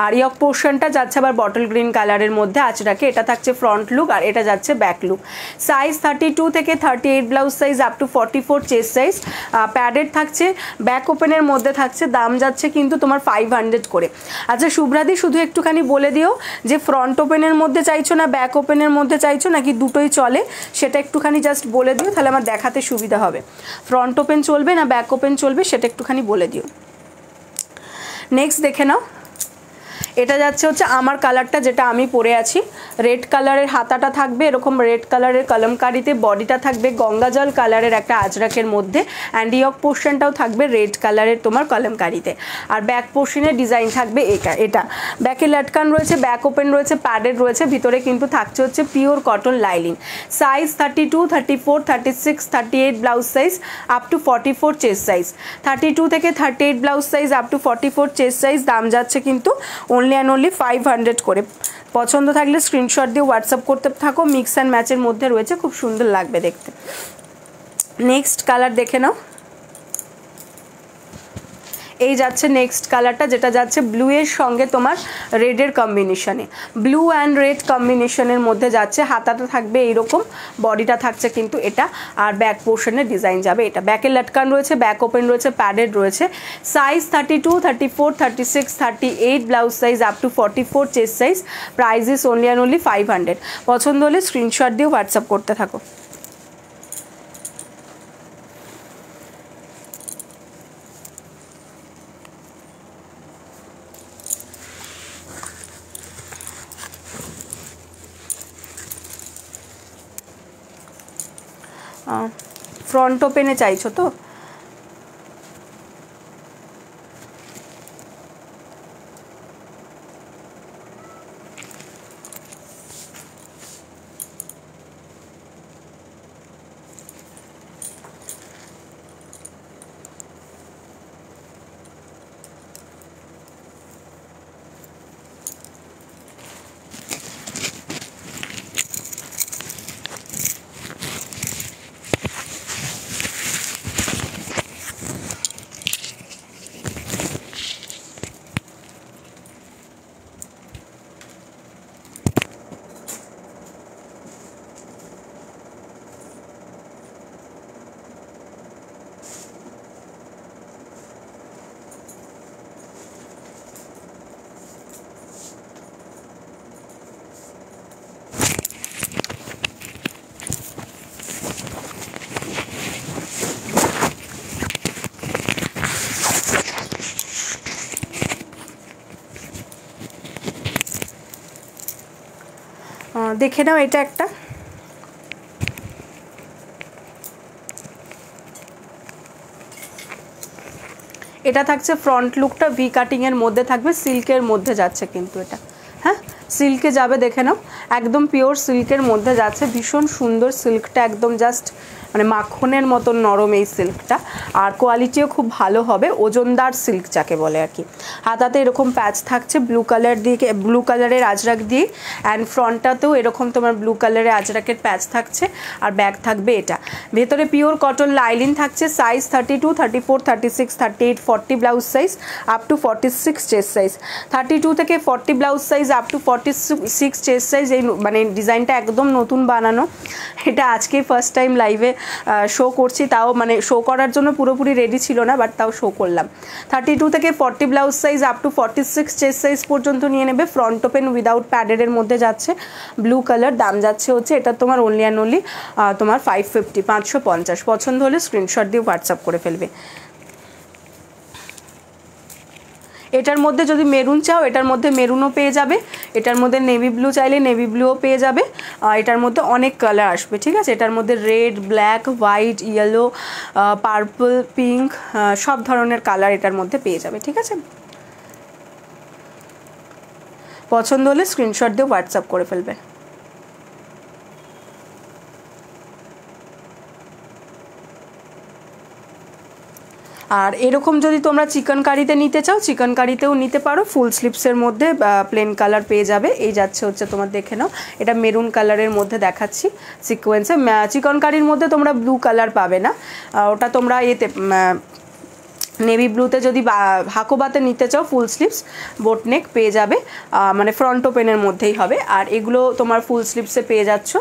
আর ইয়ক পোর্শনটা যাচ্ছে আবার বটল গ্রিন কালারের মধ্যে আজরাকে। এটা থাকছে ফ্রন্ট লুক, আর এটা যাচ্ছে ব্যাক লুক। সাইজ 32 থেকে 38 blouse size up to 44 chest size, padded থাকছে, ব্যাক ওপেনের মধ্যে থাকছে। দাম যাচ্ছে কিন্তু তোমার 500 করে। আচ্ছা শুভ্রাদি শুধু একটুখানি বলে দিও যে ফ্রন্ট ওপেনের মধ্যে চাইছো না ব্যাক ওপেনের মধ্যে চাইছো নাকি দুটোই চলে, সেটা একটুখানি জাস্ট বলে দিও, তাহলে আমার দেখাতে সুবিধা হবে। ফ্রন্ট ওপেন চলবে না ব্যাক ওপেন চলবে সেটা একটুখানি বলে দিও। নেক্সট দেখে নাও, এটা যাচ্ছে হচ্ছে আমার কালারটা যেটা আমি পরে আছি, রেড কালারের হাতাটা থাকবে এরকম রেড কালারের কলমকারিতে, বডিটা থাকবে গঙ্গাজল কালারের একটা আজরাকের মধ্যে, অ্যান্ড ইয়ক পোর্শনটাও থাকবে রেড কালারের তোমার কলমকারিতে, আর ব্যাক পোর্শনের ডিজাইন থাকবে এটা ব্যাকে লাটকান রয়েছে, ব্যাক ওপেন রয়েছে, প্যাডেড রয়েছে, ভিতরে কিন্তু থাকছে হচ্ছে pure cotton lining. Size 32, 34, 36, 38 blouse size up to 44 chest size, 32 থেকে 38 blouse size up to 44 chest size. দাম যাচ্ছে কিন্তু অনলি অ্যান্ড অনলি 500 করে। পছন্দ থাকলে স্ক্রিনশট দিয়ে হোয়াটসঅ্যাপ করতে থাকো, মিক্স অ্যান্ড ম্যাচের মধ্যে রয়েছে, খুব সুন্দর লাগবে দেখতে। নেক্সট কালার দেখে নাও, এই যাচ্ছে নেক্সট কালারটা যেটা যাচ্ছে ব্লু এর সঙ্গে তোমার রেডের কম্বিনেশনে, ব্লু অ্যান্ড রেড কম্বিনেশনের মধ্যে যাচ্ছে। হাতাটা থাকবে এইরকম, বডিটা থাকছে কিন্তু এটা, আর ব্যাক পোর্শনের ডিজাইন যাবে এটা। ব্যাকে লাটকান রয়েছে, ব্যাক ওপেন রয়েছে, প্যাডেড রয়েছে। Size 32, 34, 36, 38 blouse size up to 44 chest size. Price is only and only 500। পছন্দ হলে স্ক্রিনশট দিয়ে হোয়াটসঅ্যাপ করতে থাকো। ফ্রন্ট ওপেনে চাইছো তো? দেখে নাও এটা একটা, এটা থাকছে ফ্রন্ট লুকটা ভি কাটিংয়ের মধ্যে থাকবে, সিল্কের মধ্যে যাচ্ছে কিন্তু এটা, হ্যাঁ সিল্কে যাবে, দেখে নাও একদম পিওর সিল্কের মধ্যে যাচ্ছে, ভীষণ সুন্দর সিল্কটা, একদম জাস্ট মানে মাখনের মতন নরম এই সিল্কটা, আর কোয়ালিটিও খুব ভালো হবে, ওজনদার সিল্ক যাকে বলে আর কি। হাতাতে এরকম প্যাচ থাকছে ব্লু কালার দিয়ে, ব্লু কালারের আজরাক দিয়ে, অ্যান্ড ফ্রন্টটাতেও এরকম তোমার ব্লু কালারের আজরাকের প্যাচ থাকছে, আর ব্যাগ থাকবে এটা। ভেতরে পিওর কটন লাইলিন থাকছে, size 32, 34, 36, 38, 40 blouse size, up to 46 chest size, 32 থেকে 40 blouse size, up to 46 chest size. এই মানে ডিজাইনটা একদম নতুন বানানো, এটা আজকে ফার্স্ট টাইম লাইভে শো করছি, তাও মানে শো করার জন্য পুরোপুরি রেডি ছিল না, বাট তাও শো করলাম। 32 থেকে 40 blouse size, up to 46 chest size পর্যন্ত নিয়ে নেবে। ফ্রন্ট ওপেন উইদাউট প্যাডের মধ্যে যাচ্ছে, ব্লু কালার, দাম যাচ্ছে হচ্ছে এটা তোমার অনলি অ্যান্ড অনলি তোমার 550, 550। পছন্দ হলে স্ক্রিনশট দিয়ে হোয়াটসঅ্যাপ করে ফেলবে। এটার মধ্যে যদি মেরুন চাও, এটার মধ্যে মেরুনও পেয়ে যাবে, এটার মধ্যে নেভি ব্লু চাইলে নেভি ব্লুও পেয়ে যাবে, এটার মধ্যে অনেক কালার আসবে, ঠিক আছে। এটার মধ্যে red, black, white, yellow, purple, pink, সব ধরনের কালার এটার মধ্যে পেয়ে যাবে, ঠিক আছে। পছন্দ হলে স্ক্রিনশট দিয়ে হোয়াটসঅ্যাপ করে ফেলবে। আর এরকম যদি তোমরা চিকেন কারিতে নিতে চাও, চিকেন কারিতেও নিতে পারো, ফুল স্লিপসের মধ্যে প্লেন কালার পেয়ে যাবে। এই যাচ্ছে হচ্ছে তোমার, দেখে নাও এটা মেরুন কালারের মধ্যে দেখাচ্ছি সিকোয়েন্সে। চিকেন কারির মধ্যে তোমরা ব্লু কালার পাবে না, ওটা তোমরা এতে নেভি ব্লুতে যদি হাকোবাতে নিতে চাও ফুল স্লিভস বোট নেক পেয়ে যাবে, মানে ফ্রন্ট ওপেনের মধ্যেই হবে। আর এগুলো তোমার ফুল স্লিভসে পেয়ে যাচ্ছ,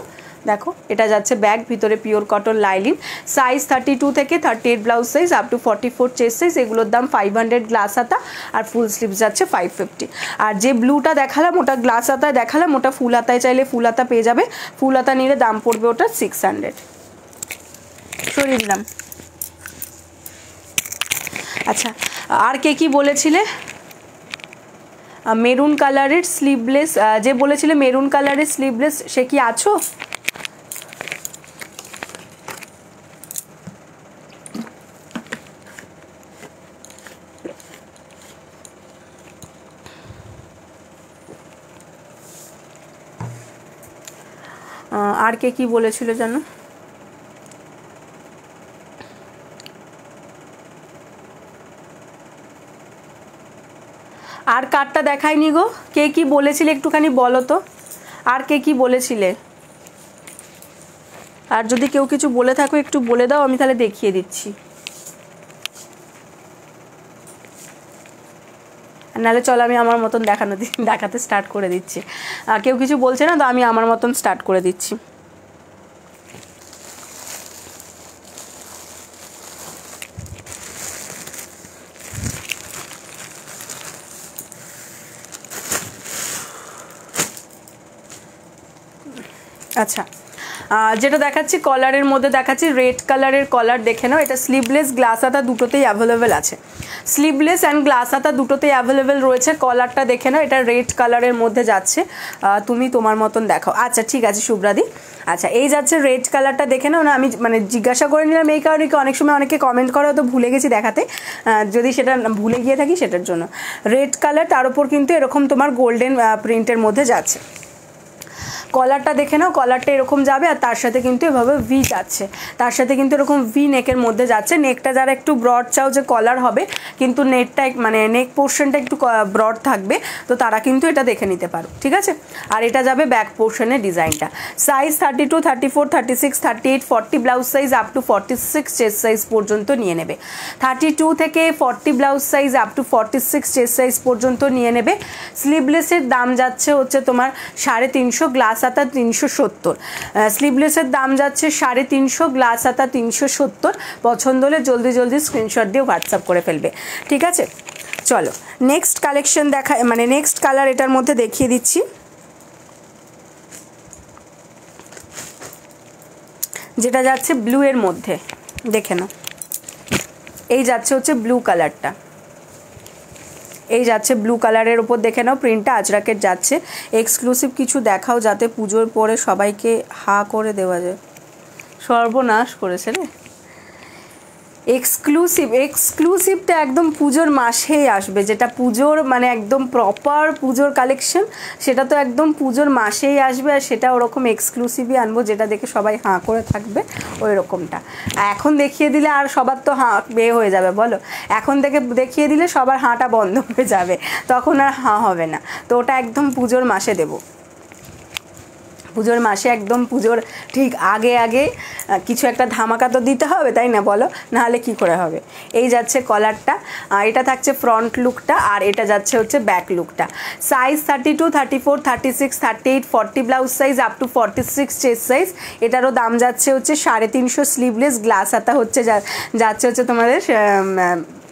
দেখো এটা যাচ্ছে ব্যাগ, ভিতরে পিওর কটন লাইলিন, সাইজ 32 থেকে 38 blouse size, up to 44 chest size. এগুলোর দাম 500 গ্লাস হাতা, আর ফুল স্লিভস যাচ্ছে 550। আর যে ব্লুটা দেখালাম ওটা গ্লাস হাতায় দেখালাম, ওটা ফুল হাতায় চাইলে ফুল হাতা পেয়ে যাবে, ফুল হাতা নিলে দাম পড়বে ওটা 600। সরিয়ে দিলাম। আচ্ছা, আর কে কি বলেছিলে? মেরুন কালারের স্লিভলেস, যে বলেছিলে মেরুন কালারের স্লিভলেস, সে কি আছো? আর কে কি বলেছিল জানো? আর কার্ডটা দেখায়নি গো, কে কি বলেছিলে একটুখানি বলো তো, আর কে কি বলেছিলে? আর যদি কেউ কিছু বলে থাকো একটু বলে দাও, আমি তাহলে দেখিয়ে দিচ্ছি। নাহলে চলো আমি আমার মতন দেখাতে স্টার্ট করে দিচ্ছি। কেউ কিছু বলছে না তো, আমি আমার মতন স্টার্ট করে দিচ্ছি। আচ্ছা, যেটা দেখাচ্ছি কলারের মধ্যে দেখাচ্ছি, রেড কালারের কলার, দেখে নাও। এটা স্লিভলেস গ্লাস হাতা দুটোতেই অ্যাভেলেবেল আছে, স্লিভলেস অ্যান্ড গ্লাস হাতা দুটোতেই অ্যাভেলেবেল রয়েছে। কলারটা দেখে নাও, এটা রেড কালারের মধ্যে যাচ্ছে, তুমি তোমার মতন দেখাও। আচ্ছা ঠিক আছে শুভ্রাদি। আচ্ছা, এই যাচ্ছে রেড কালারটা, দেখে নাও না। আমি মানে জিজ্ঞাসা করে নিলাম এই কারণে, অনেক সময় অনেকে কমেন্ট করে তো ভুলে গেছি দেখাতে, যদি সেটা ভুলে গিয়ে থাকি সেটার জন্য। রেড কালার, তার উপর কিন্তু এরকম তোমার গোল্ডেন প্রিন্টের মধ্যে যাচ্ছে। কলারটা দেখে নাও, কলারটা এরকম যাবে, আর তার সাথে কিন্তু এভাবে ভি যাচ্ছে, তার সাথে কিন্তু এরকম ভি নেকের মধ্যে যাচ্ছে। নেকটা যারা একটু ব্রড চাও যে কলার হবে কিন্তু নেকটা মানে নেক পোর্শনটা একটু ব্রড থাকবে, তো তারা কিন্তু এটা দেখে নিতে পারো, ঠিক আছে। আর এটা যাবে ব্যাক পোর্শনের ডিজাইনটা। Size 32, 34, 36, 38, 40 blouse size, up to 46 chest size পর্যন্ত নিয়ে নেবে। 32 থেকে 40 blouse size, up to 46 chest size পর্যন্ত নিয়ে নেবে। স্লিভলেসের দাম যাচ্ছে হচ্ছে তোমার 350, গ্লাস হাতা 370। স্লিভলেসের দাম যাচ্ছে 350, গ্লাস হাতা 370। পছন্দ হলে জলদি জলদি স্ক্রিনশট দিয়ে হোয়াটসঅ্যাপ করে ফেলবে, ঠিক আছে। চলো নেক্সট কালেকশন দেখা, মানে নেক্সট কালার এটার মধ্যে দেখিয়ে দিচ্ছি। যেটা যাচ্ছে ব্লু এর মধ্যে, দেখে নাও। এই যাচ্ছে হচ্ছে ব্লু কালারটা, এই যাচ্ছে ব্লু কালারের ওপর, দেখে নাও প্রিন্টটা আজরাকের যাচ্ছে। এক্সক্লুসিভ কিছু দেখাও যাতে পুজোর পরে সবাইকে হা করে দেওয়া যায়। সর্বনাশ করেছে রে। এক্সক্লুসিভটা একদম পুজোর মাসেই আসবে, যেটা পুজোর মানে একদম প্রপার পুজোর কালেকশন, সেটা তো একদম পুজোর মাসেই আসবে। আর সেটা ওরকম এক্সক্লুসিভই আনবো যেটা দেখে সবাই হাঁ করে থাকবে, ওই রকমটা। এখন দেখিয়ে দিলে আর সবার তো হাঁ বেয়ে হয়ে যাবে বলো, এখন থেকে দেখিয়ে দিলে সবার হাঁটা বন্ধ হয়ে যাবে, তখন আর হাঁ হবে না। তো ওটা একদম পুজোর মাসে দেবো, পুজোর মাসে একদম পুজোর ঠিক আগে আগে কিছু একটা ধামাকা তো দিতে হবে, তাই না বলো, নাহলে কি করে হবে। এই যাচ্ছে কলারটা, এটা থাকছে ফ্রন্ট লুকটা, আর এটা যাচ্ছে হচ্ছে ব্যাক লুকটা। Size 32, 34, 36, 38, 40 blouse size up to 46 chest size. এটারও দাম যাচ্ছে হচ্ছে 350, স্লিভলেস, গ্লাস হাতা হচ্ছে যাচ্ছে হচ্ছে তোমাদের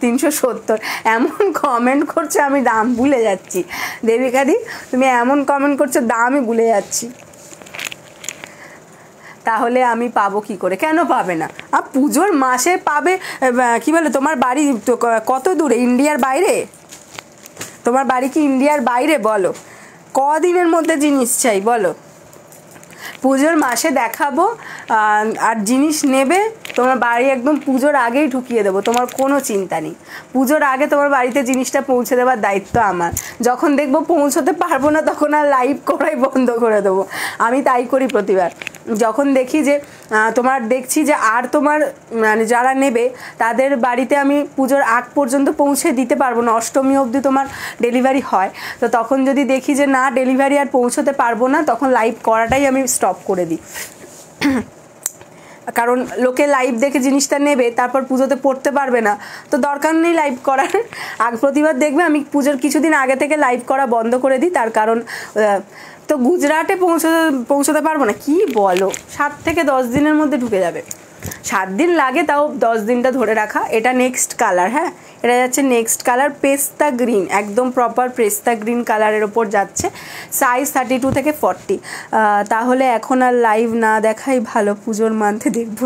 370। এমন কমেন্ট করছো আমি দাম ভুলে যাচ্ছি, দেবিকাদি তুমি এমন কমেন্ট করছো দামই ভুলে যাচ্ছি। তাহলে আমি পাবো কি করে? কেন পাবে না? পুজোর মাসে পাবে। কি বলে, তোমার বাড়ি কত দূরে? ইন্ডিয়ার বাইরে? তোমার বাড়ি কি ইন্ডিয়ার বাইরে? বলো, কদিনের মধ্যে জিনিস চাই বলো? পুজোর মাসে দেখাবো আর জিনিস নেবে, তোমার বাড়ি একদম পুজোর আগেই ঢুকিয়ে দেবো, তোমার কোনো চিন্তা নেই। পুজোর আগে তোমার বাড়িতে জিনিসটা পৌঁছে দেওয়ার দায়িত্ব আমার। যখন দেখবো পৌঁছতে পারবো না তখন আর লাইভ করাই বন্ধ করে দেবো। আমি তাই করি প্রতিবার। যখন দেখি যে তোমার দেখছি যে আর তোমার মানে যারা নেবে তাদের বাড়িতে আমি পুজোর আগ পর্যন্ত পৌঁছে দিতে পারবো না, অষ্টমী অবধি তোমার ডেলিভারি হয়, তো তখন যদি দেখি যে না ডেলিভারি আর পৌঁছতে পারবো না, তখন লাইভ করাটাই আমি স্টপ করে দিই। কারণ লোকে লাইভ দেখে জিনিসটা নেবে, তারপর পুজোতে পড়তে পারবে না, তো দরকার নেই লাইভ করার। প্রতিবার দেখবে আমি পুজোর কিছুদিন আগে থেকে লাইভ করা বন্ধ করে দিই, তার কারণ তো গুজরাটে পৌঁছতে পারবো না। কি বলো, 7 থেকে 10 দিনের মধ্যে ঢুকে যাবে। 7 দিন লাগে, তাও 10 দিনটা ধরে রাখা। এটা নেক্সট কালার, হ্যাঁ এটা যাচ্ছে নেক্সট কালার পেস্তা গ্রিন, একদম প্রপার পেস্তা গ্রিন কালারের ওপর যাচ্ছে। সাইজ 32 থেকে 40। তাহলে এখন আর লাইভ না দেখাই ভালো, পুজোর মান্থে দেখব।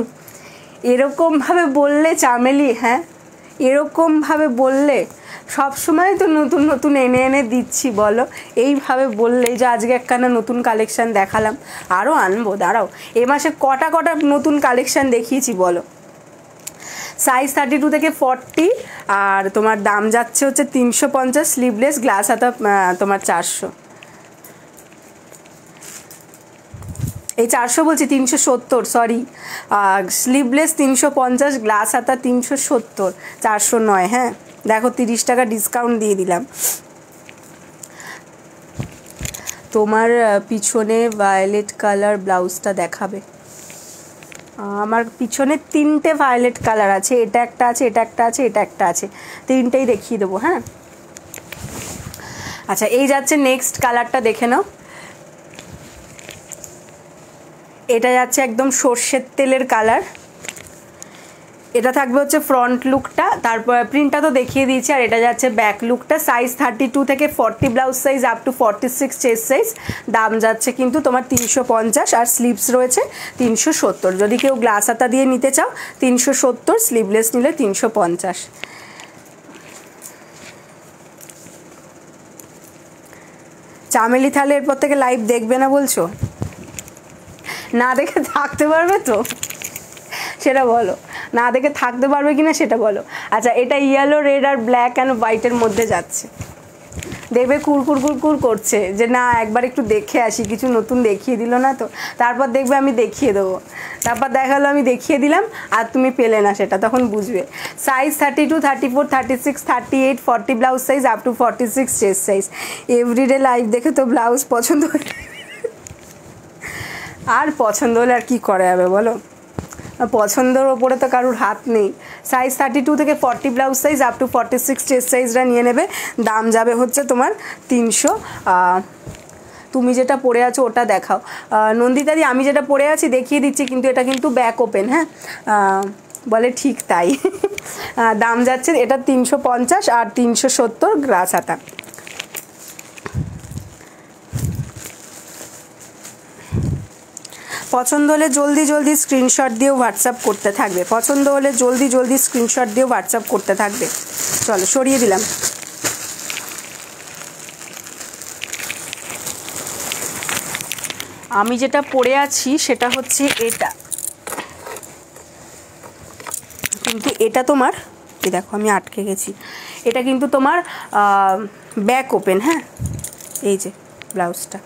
এরকমভাবে বললে চামেলি, হ্যাঁ এরকমভাবে বললে, সবসময় তো নতুন নতুন এনে এনে দিচ্ছি বলো, এইভাবে বললেই যে আজকে একখানা নতুন কালেকশান দেখালাম, আরও আনবো, দাঁড়াও এ মাসে কটা নতুন কালেকশান দেখিয়েছি বলো। সাইজ 32 থেকে 40, আর তোমার দাম যাচ্ছে হচ্ছে 350, স্লিভলেস, গ্লাস হাতা তোমার 400। এই 400 বলছি, 370, সরি, স্লিভলেস 350, গ্লাস হাতা 370, 400 নয়। হ্যাঁ দেখো 30 টাকা ডিসকাউন্ট দিয়ে দিলাম। তোমার পিছনে ভায়োলেট কালার ব্লাউজটা দেখাবে? আমার পিছনে 3টে ভায়োলেট কালার আছে, এটা একটা আছে, এটা একটা আছে, এটা একটা আছে, 3টেই দেখিয়ে দেবো। হ্যাঁ আচ্ছা, এই যাচ্ছে নেক্সট কালারটা, দেখে নাও। এটা যাচ্ছে একদম সর্ষের তেলের কালার। এটা থাকবে হচ্ছে ফ্রন্ট লুকটা, তারপর প্রিন্টটা তো দেখিয়ে দিয়েছি, আর এটা যাচ্ছে ব্যাক লুকটা। সাইজ 32 থেকে 40 blouse size up to 46 chest size. দাম যাচ্ছে কিন্তু তোমার 350, আর স্লিভস রয়েছে 370। যদি কেউ গ্লাস হাতা দিয়ে নিতে চাও 370, স্লিভলেস নিলে 350। চামেলি তাহলে এরপর থেকে লাইভ দেখবে না বলছো? না দেখে থাকতে পারবে তো সেটা বলো, না দেখে থাকতে পারবে কিনা সেটা বলো। আচ্ছা, এটা ইয়েলো, রেড আর ব্ল্যাক অ্যান্ড হোয়াইটের মধ্যে যাচ্ছে। দেখবে কুরকুর করছে যে না একবার একটু দেখে আসি, কিছু নতুন দেখিয়ে দিল না তো। তারপর দেখবে আমি দেখিয়ে দেবো, তারপর দেখালো আমি দেখিয়ে দিলাম আর তুমি পেলে না সেটা, তখন বুঝবে। Size 32, 34, 36, 38, 40 blouse size up to 46 chest size. Everyday live দেখে তো ব্লাউজ পছন্দ হলে আর পছন্দ হলে আর কি করা যাবে বলো, পছন্দের ওপরে তো কারোর হাত নেই। সাইজ 32 থেকে 40 blouse size up to 46 chest সাইজটা নিয়ে নেবে। দাম যাবে হচ্ছে তোমার 300। তুমি যেটা পরে আছো ওটা দেখাও নন্দিতাদি। আমি যেটা পরে আছি দেখিয়ে দিচ্ছি, কিন্তু এটা কিন্তু ব্যাক ওপেন। হ্যাঁ বলে ঠিক তাই। দাম যাচ্ছে এটা 350 আর 370 গ্লাস হাতা। পছন্দ হলে জলদি স্ক্রিনশট দিয়ে হোয়াটসঅ্যাপ করতে থাকবে, পছন্দ হলে জলদি স্ক্রিনশট দিয়ে হোয়াটসঅ্যাপ করতে থাকবে। চলো সরিয়ে দিলাম। আমি যেটা পরে আছি সেটা হচ্ছে এটা, কিন্তু এটা তোমার এই দেখো আমি আটকে গেছি, এটা কিন্তু তোমার ব্যাক ওপেন। হ্যাঁ, এই যে ব্লাউজটা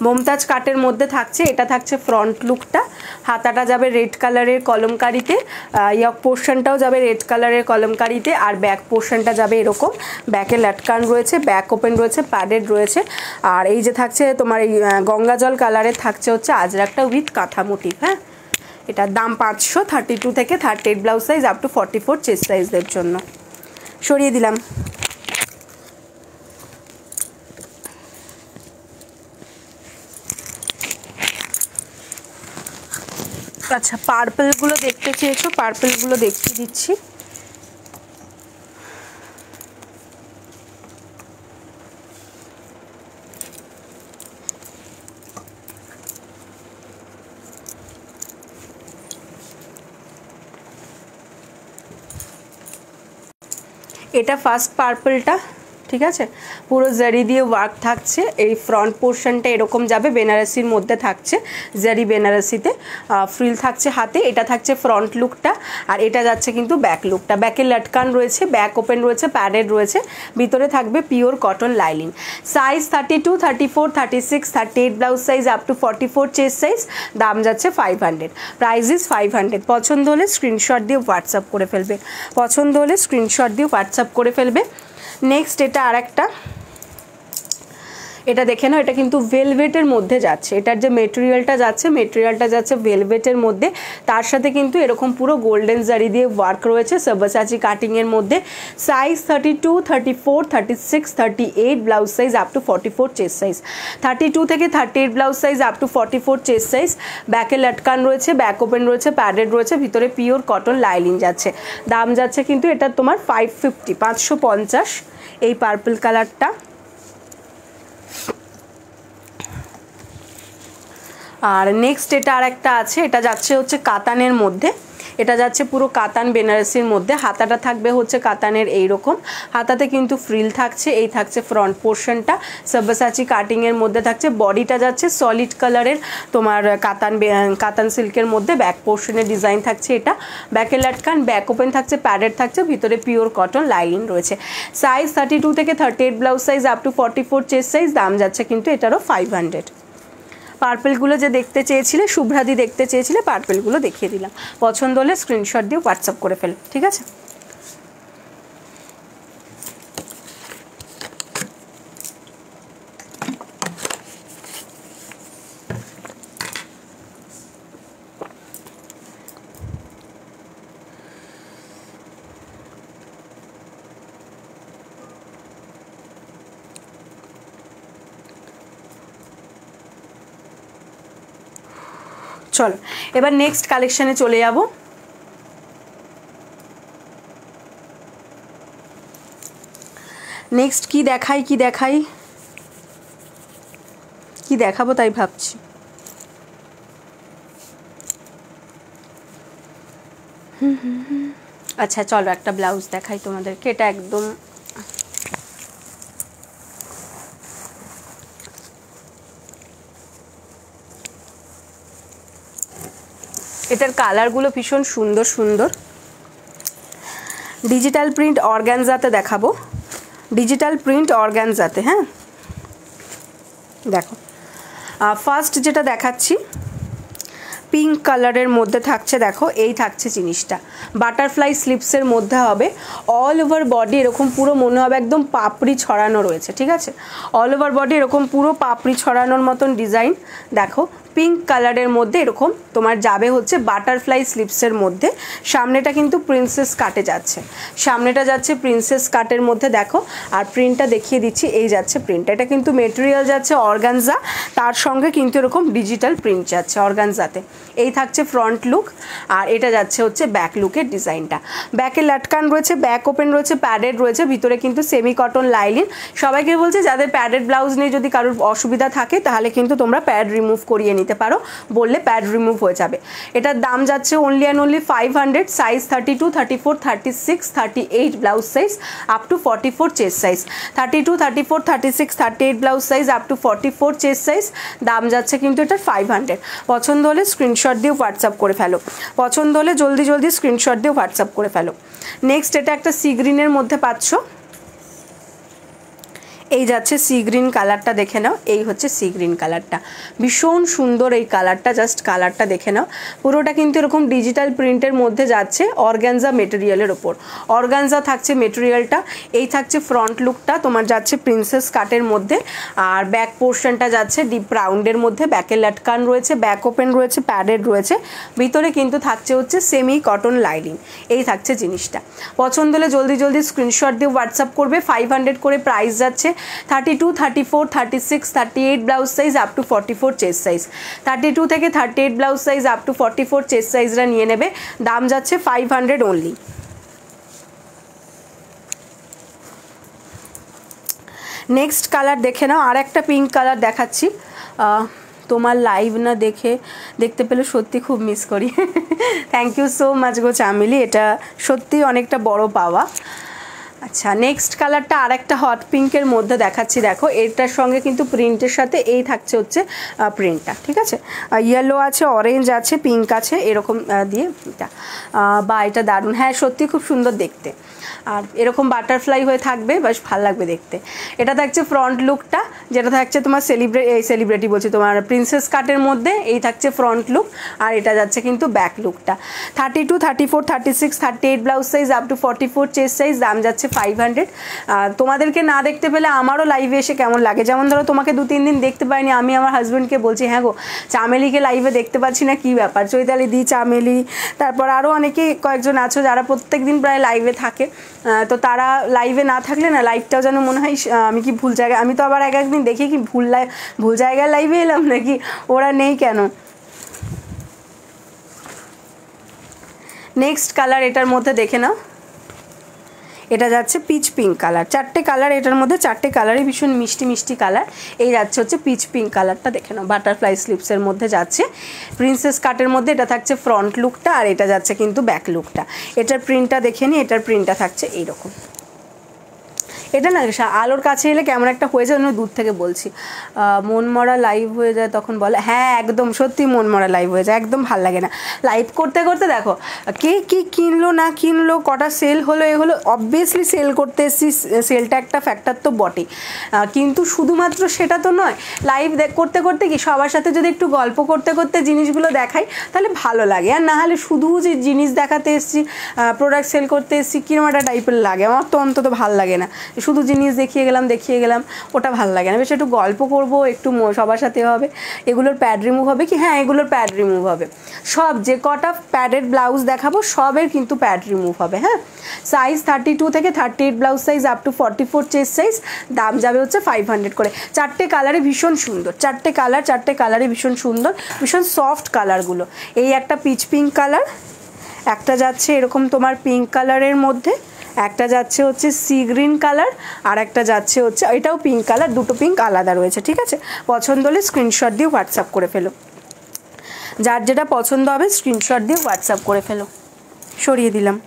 মমতাজ কাটের মধ্যে থাকছে, এটা থাকছে ফ্রন্ট লুকটা। হাতাটা যাবে রেড কালারের কলমকারিতে, ইয়ক পোর্শনটাও যাবে রেড কালারের কলমকারিতে, আর ব্যাক পোর্শনটা যাবে এরকম, ব্যাকে লাটকান রয়েছে, ব্যাক ওপেন রয়েছে, প্যাডেড রয়েছে। আর এই যে থাকছে তোমার এই গঙ্গাজল কালারের থাকছে হচ্ছে আজরাকটা উইথ কাঁথা মোটিভ। হ্যাঁ, এটার দাম 500, 32 থেকে 38 blouse size up to 44 chest সাইজদের জন্য। সরিয়ে দিলাম। আচ্ছা, পার্পলগুলো দেখতে চেয়েছো, পার্পলগুলো দেখিয়ে দিচ্ছি। এটা ফার্স্ট পার্পলটা, ঠিক আছে, পুরো জারি দিয়ে ওয়ার্ক থাকছে। এই ফ্রন্ট পোর্শনটা এরকম যাবে, বেনারসির মধ্যে থাকছে, জারি বেনারসিতে ফ্রিল থাকছে হাতে। এটা থাকছে ফ্রন্ট লুকটা, আর এটা যাচ্ছে কিন্তু ব্যাক লুকটা। ব্যাকে লাটকান রয়েছে, ব্যাক ওপেন রয়েছে, প্যাডেড রয়েছে, ভিতরে থাকবে pure cotton lining. Size 32, 34, 36, 38 blouse size up to 44 chest size. দাম যাচ্ছে 500, প্রাইস ইজ 500। পছন্দ হলে স্ক্রিনশট দিয়ে হোয়াটসঅ্যাপ করে ফেলবে, পছন্দ হলে স্ক্রিনশট দিয়ে হোয়াটসঅ্যাপ করে ফেলবে। নেক্সট এটা আর একটা, এটা দেখে নাও, এটা কিন্তু ভেলভেটের মধ্যে যাচ্ছে। এটার যে মেটেরিয়ালটা যাচ্ছে ভেলভেটের মধ্যে, তার সাথে কিন্তু এরকম পুরো গোল্ডেন জারি দিয়ে ওয়ার্ক রয়েছে, সব্যাসাচি কাটিংয়ের মধ্যে। Size 32, 34, 36, 38 blouse size up to 44 chest size. 32 থেকে 38 blouse size up to 44 chest size. ব্যাকে লাটকান রয়েছে, ব্যাক ওপেন রয়েছে, প্যাডেড রয়েছে, ভিতরে পিওর কটন লাইলিন যাচ্ছে। দাম যাচ্ছে কিন্তু এটা তোমার 550, 550 এই পার্পল কালারটা। আর নেক্সট এটা আর একটা আছে, এটা যাচ্ছে হচ্ছে কাতানের মধ্যে, এটা যাচ্ছে পুরো কাতান বেনারসির মধ্যে। হাতাটা থাকবে হচ্ছে কাতানের এইরকম, হাতাতে কিন্তু ফ্রিল থাকছে, এই থাকছে ফ্রন্ট পোর্শনটা, সব্যাসাচি কাটিংয়ের মধ্যে থাকছে। বডিটা যাচ্ছে সলিড কালারের তোমার কাতান সিল্কের মধ্যে, ব্যাক পোর্শনের ডিজাইন থাকছে এটা। ব্যাকে লাটকান, ব্যাক ওপেন থাকছে, প্যাডেড থাকছে, ভিতরে পিওর কটন লাইলিন রয়েছে। সাইজ 32 থেকে 38 blouse size up to 44 chest size. দাম যাচ্ছে কিন্তু এটারও 500। পার্পেলগুলো যে দেখতে চেয়েছিলে, শুভ্রাদি দেখতে চেয়েছিলে, পার্পেলগুলো দেখিয়ে দিলাম। পছন্দ হলে স্ক্রিনশট দিয়ে হোয়াটসঅ্যাপ করে ফেল, ঠিক আছে। চলো এবার নেক্সট কালেকশানে চলে যাব। নেক্সট কি দেখাবো তাই ভাবছি। আচ্ছা চলো একটা ব্লাউজ দেখাই তোমাদেরকে। এটা একদম এটার কালারগুলো ভীষণ সুন্দর সুন্দর। ডিজিটাল প্রিন্ট অর্গানজাতে দেখাবো, ডিজিটাল প্রিন্ট অর্গানজাতে। হ্যাঁ দেখো, ফার্স্ট যেটা দেখাচ্ছি পিঙ্ক কালারের মধ্যে থাকছে। দেখো এই থাকছে জিনিসটা, বাটারফ্লাই স্লিপসের মধ্যে হবে। অল ওভার বডি এরকম পুরো মনে হবে একদম পাপড়ি ছড়ানো রয়েছে, ঠিক আছে। অল ওভার বডি এরকম পুরো পাপড়ি ছড়ানোর মতন ডিজাইন। দেখো পিঙ্ক কালারের মধ্যে এরকম তোমার যাবে হচ্ছে বাটারফ্লাই স্লিপসের মধ্যে। সামনেটা কিন্তু প্রিন্সেস কাটে যাচ্ছে, সামনেটা যাচ্ছে প্রিন্সেস কাটের মধ্যে। দেখো আর প্রিন্টটা দেখিয়ে দিচ্ছি, এই যাচ্ছে প্রিন্টটা। এটা কিন্তু মেটেরিয়াল যাচ্ছে অর্গানজা, তার সঙ্গে কিন্তু এরকম ডিজিটাল প্রিন্ট যাচ্ছে অর্গানজাতে। এই থাকছে ফ্রন্ট লুক, আর এটা যাচ্ছে হচ্ছে ব্যাক লুকের ডিজাইনটা। ব্যাকে লাটকান রয়েছে, ব্যাক ওপেন রয়েছে, প্যাডেড রয়েছে, ভিতরে কিন্তু সেমি কটন লাইলিন। সবাইকে বলছে যাদের প্যাডেড ব্লাউজ নিয়ে যদি কারোর অসুবিধা থাকে তাহলে কিন্তু তোমরা প্যাড রিমুভ করিয়ে নিতে নিতে পারো, বললে প্যাড রিমুভ হয়ে যাবে। এটার দাম যাচ্ছে only and only 500, size 32, 34, 36, 38 blouse size up to 44 chest size, 32, 34, 36, 38 blouse size up to 44 chest size, দাম যাচ্ছে কিন্তু এটা 500। পছন্দ হলে স্ক্রিনশট দিয়ে হোয়াটসঅ্যাপ করে ফেলো, পছন্দ হলে জলদি জলদি স্ক্রিনশট দিয়ে হোয়াটসঅ্যাপ করে ফেলো। নেক্সট এটা একটা সি গ্রিনের মধ্যে পাচ্ছ, এই যাচ্ছে সি গ্রিন কালারটা, দেখে নাও, এই হচ্ছে সি গ্রিন কালারটা, ভীষণ সুন্দর এই কালারটা, জাস্ট কালারটা দেখে নাও। পুরোটা কিন্তু এরকম ডিজিটাল প্রিন্টের মধ্যে যাচ্ছে, অর্গানজা মেটেরিয়ালের ওপর, অর্গানজা থাকছে মেটেরিয়ালটা। এই থাকছে ফ্রন্ট লুকটা, তোমার যাচ্ছে প্রিন্সেস কাটের মধ্যে, আর ব্যাক পোর্শনটা যাচ্ছে ডিপ রাউন্ডের মধ্যে, ব্যাকে লাটকান রয়েছে, ব্যাক ওপেন রয়েছে, প্যাডেড রয়েছে, ভিতরে কিন্তু থাকছে হচ্ছে সেমি কটন লাইনিং। এই থাকছে জিনিসটা। পছন্দ হলে জলদি জলদি স্ক্রিনশট দিয়ে হোয়াটসঅ্যাপ করবে। 500 করে প্রাইস যাচ্ছে, 32, 34, 36, 38 blouse size up to 44 chest size, 32 থেকে 38 blouse size up to 44 chest সাইজরা নিয়ে নেবে, দাম যাচ্ছে 500 অনলি। নেক্সট কালার দেখে নাও, আর একটা পিঙ্ক কালার দেখাচ্ছি। তোমার লাইভ না দেখতে পেলে সত্যি খুব মিস করি। থ্যাংক ইউ সো মাচ গো চামেলি, এটা সত্যি অনেকটা বড় পাওয়া। আচ্ছা, নেক্সট কালারটা আর একটা হট পিঙ্কের মধ্যে দেখাচ্ছি, দেখো এটার সঙ্গে কিন্তু প্রিন্টের সাথে এই থাকছে হচ্ছে প্রিন্টটা, ঠিক আছে, ইয়েলো আছে, অরেঞ্জ আছে, পিঙ্ক আছে, এরকম দিয়ে এটা, বা এটা দারুণ, হ্যাঁ সত্যি খুব সুন্দর দেখতে, আর এরকম বাটারফ্লাই হয়ে থাকবে, বেশ ভালো লাগবে দেখতে। এটা থাকছে ফ্রন্ট লুকটা, যেটা থাকছে তোমার সেলিব্রিটি বলছি, তোমার প্রিন্সেস কাটের মধ্যে, এই থাকছে ফ্রন্ট লুক, আর এটা যাচ্ছে কিন্তু ব্যাক লুকটা। 32, 34, 36, 38 blouse size up to 44 chest size, দাম যাচ্ছে 500। তোমাদেরকে না দেখতে পেলে আমারও লাইভে এসে কেমন লাগে, যেমন ধরো তোমাকে 2-3 দিন দেখতে পাইনি, আমি আমার হাজব্যান্ডকে বলছি হ্যাঁ গো চামেলিকে লাইভে দেখতে পাচ্ছি না, কী ব্যাপার, চৈতালি দি, চামেলি, তারপর আরও অনেকে কয়েকজন আছো যারা প্রত্যেক দিন প্রায় লাইভে থাকে, তো তারা লাইভে না থাকলে না লাইভটাও যেন মনে হয় আমি কি ভুল জায়গায়, আমি তো আবার এক একদিন দেখি কি ভুল জায়গায় লাইভে এলাম নাকি, ওরা নেই কেন। নেক্সট কালার এটার মধ্যে দেখে নাও, এটা যাচ্ছে পিচ পিঙ্ক কালার, 4টে কালার এটার মধ্যে, 4টে কালারই ভীষণ মিষ্টি মিষ্টি কালার। এই যাচ্ছে হচ্ছে পিচ পিঙ্ক কালারটা, দেখে নাও, বাটারফ্লাই স্লিপসের মধ্যে যাচ্ছে, প্রিন্সেস কাটের মধ্যে, এটা থাকছে ফ্রন্ট লুকটা, আর এটা যাচ্ছে কিন্তু ব্যাক লুকটা। এটার প্রিন্টটা দেখে নিই, এটার প্রিন্টটা থাকছে এইরকম। এটা না আলোর কাছে এলে কেমন একটা হয়ে যায়, অন্য দূর থেকে বলছি, মন মরা লাইভ হয়ে যায় তখন বলে, হ্যাঁ একদম সত্যি মন মরা লাইভ হয়ে যায়, একদম ভাল লাগে না লাইভ করতে করতে। দেখো কে কী কিনলো না কিনলো, কটা সেল হলো এ হলো, অবভিয়াসলি সেল করতে এসেছি, সেলটা একটা ফ্যাক্টর তো বটেই, কিন্তু শুধুমাত্র সেটা তো নয়, লাইভ করতে করতে কি সবার সাথে যদি একটু গল্প করতে করতে জিনিসগুলো দেখাই তাহলে ভালো লাগে, আর না হলে শুধু যে জিনিস দেখাতে এসেছি, প্রোডাক্ট সেল করতে এসেছি, কিরম একটা টাইপের লাগে, আমার তো অন্তত ভাল লাগে না, শুধু জিনিস দেখিয়ে গেলাম, ওটা ভালো লাগে না, বেশ একটু গল্প করব, একটু সবার সাথে হবে। এগুলোর প্যাড রিমুভ হবে কি, হ্যাঁ এগুলোর প্যাড রিমুভ হবে, সব যে কটা প্যাডের ব্লাউজ দেখাবো সবের কিন্তু প্যাড রিমুভ হবে। হ্যাঁ, সাইজ 32 থেকে 38 blouse size up to 44 chest size, দাম যাবে হচ্ছে 500 করে। 4টে কালারে ভীষণ সুন্দর, 4টে কালারে ভীষণ সুন্দর, ভীষণ সফট কালারগুলো। এই একটা পিচ পিঙ্ক কালার, একটা যাচ্ছে এরকম তোমার পিঙ্ক কালারের মধ্যে, একটা যাচ্ছে হচ্ছে সি গ্রিন কালার, আর একটা যাচ্ছে হচ্ছে এটাও পিঙ্ক কালার, দুটো পিঙ্ক আলাদা রয়েছে, ঠিক আছে। পছন্দ হলে স্ক্রিনশট দিয়ে হোয়াটসঅ্যাপ করে ফেলো, যার যেটা পছন্দ হবে স্ক্রিনশট দিয়ে হোয়াটসঅ্যাপ করে ফেলো। সরিয়ে দিলাম।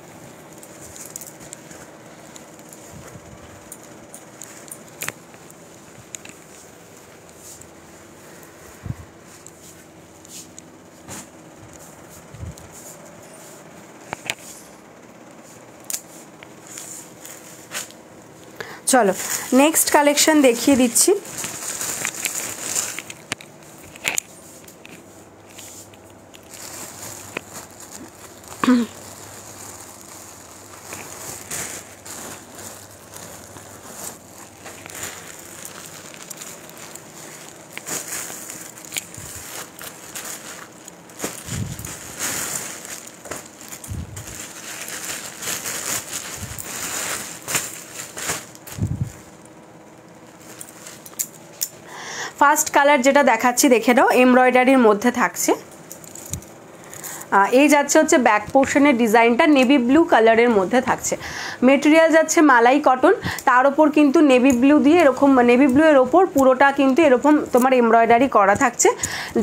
চলো নেক্সট কালেকশন দেখিয়ে দিচ্ছি। ফার্স্ট কালার যেটা দেখাচ্ছি দেখে নাও, এমব্রয়ডারির মধ্যে থাকছে, এই যাচ্ছে হচ্ছে ব্যাক পোর্শনের ডিজাইনটা নেভি ব্লু কালারের মধ্যে থাকছে। মেটেরিয়াল যাচ্ছে মালাই কটন, তার ওপর কিন্তু নেভি ব্লু দিয়ে এরকম নেভি ব্লু এর ওপর পুরোটা কিন্তু এরকম তোমার এমব্রয়ডারি করা থাকছে।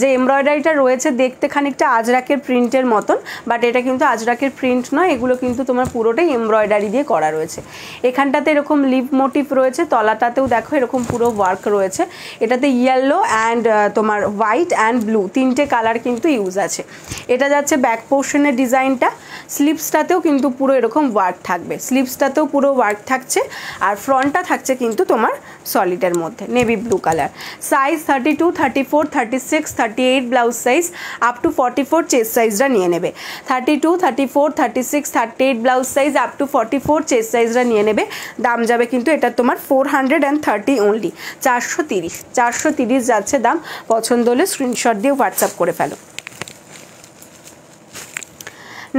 যে এমব্রয়ডারিটা রয়েছে দেখতে খানিকটা আজরাকের প্রিন্টের মতন, বাট এটা কিন্তু আজরাকের প্রিন্ট নয়, এগুলো কিন্তু তোমার পুরোটাই এমব্রয়ডারি দিয়ে করা রয়েছে। এখানটাতে এরকম লিভ মোটিভ রয়েছে, তলাটাতেও দেখো এরকম পুরো ওয়ার্ক রয়েছে। এটাতে ইয়েলো অ্যান্ড তোমার হোয়াইট অ্যান্ড ব্লু তিনটে কালার কিন্তু ইউজ আছে। এটা যাচ্ছে ব্যাক পোর্শনের ডিজাইনটা। স্লিভসটাতেও কিন্তু পুরো এরকম ওয়ার্ক থাকবে, স্লিভসটাতেও পুরো ওয়ার্ক থাকছে। আর ফ্রন্টটা থাকছে কিন্তু তোমার সলিডের মধ্যে navy blue colour. Size 32, 34, 36, 38 blouse size up to 44 chest সাইজটা নিয়ে নেবে। 32, 34, 36, 38 blouse size up to 44 chest সাইজটা নিয়ে নেবে। দাম যাবে কিন্তু এটা তোমার 430 অনলি, 430 যাচ্ছে দাম। পছন্দ হলে স্ক্রিনশট দিয়ে হোয়াটসঅ্যাপ করে ফেলো।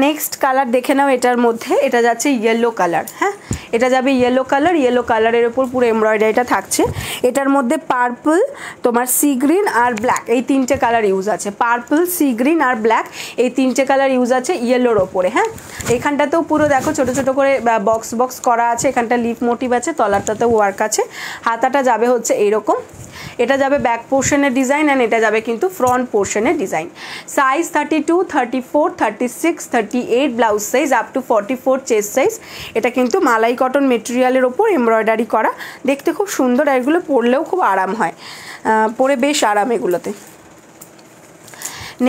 নেক্সট কালার দেখে নাও এটার মধ্যে, এটা যাচ্ছে ইয়েলো কালার। হ্যাঁ, এটা যাবে ইয়েলো কালার, ইয়েলো কালারের ওপর পুরো এমব্রয়ডারিটা থাকছে। এটার মধ্যে পার্পল, তোমার সি গ্রিন আর ব্ল্যাক এই তিনটে কালার ইউজ আছে। পার্পল, সি গ্রিন আর ব্ল্যাক এই তিনটে কালার ইউজ আছে ইয়েলোর ওপরে। হ্যাঁ, এখানটাতেও পুরো দেখো ছোটো ছোটো করে বক্স বক্স করা আছে, এখানটা লিফ মোটিভ আছে, তলাটাতেও ওয়ার্ক আছে। হাতাটা যাবে হচ্ছে এইরকম। এটা যাবে ব্যাক পোর্শনের ডিজাইন অ্যান্ড এটা যাবে কিন্তু ফ্রন্ট পোর্শনের design. Size 32, 34, 36, 38 blouse size up to 44 chest size. এটা কিন্তু মালাই কটন মেটেরিয়ালের ওপর এমব্রয়ডারি করা, দেখতে খুব সুন্দর। আর এগুলো পরলেও খুব আরাম হয়, পরে বেশ আরাম এগুলোতে।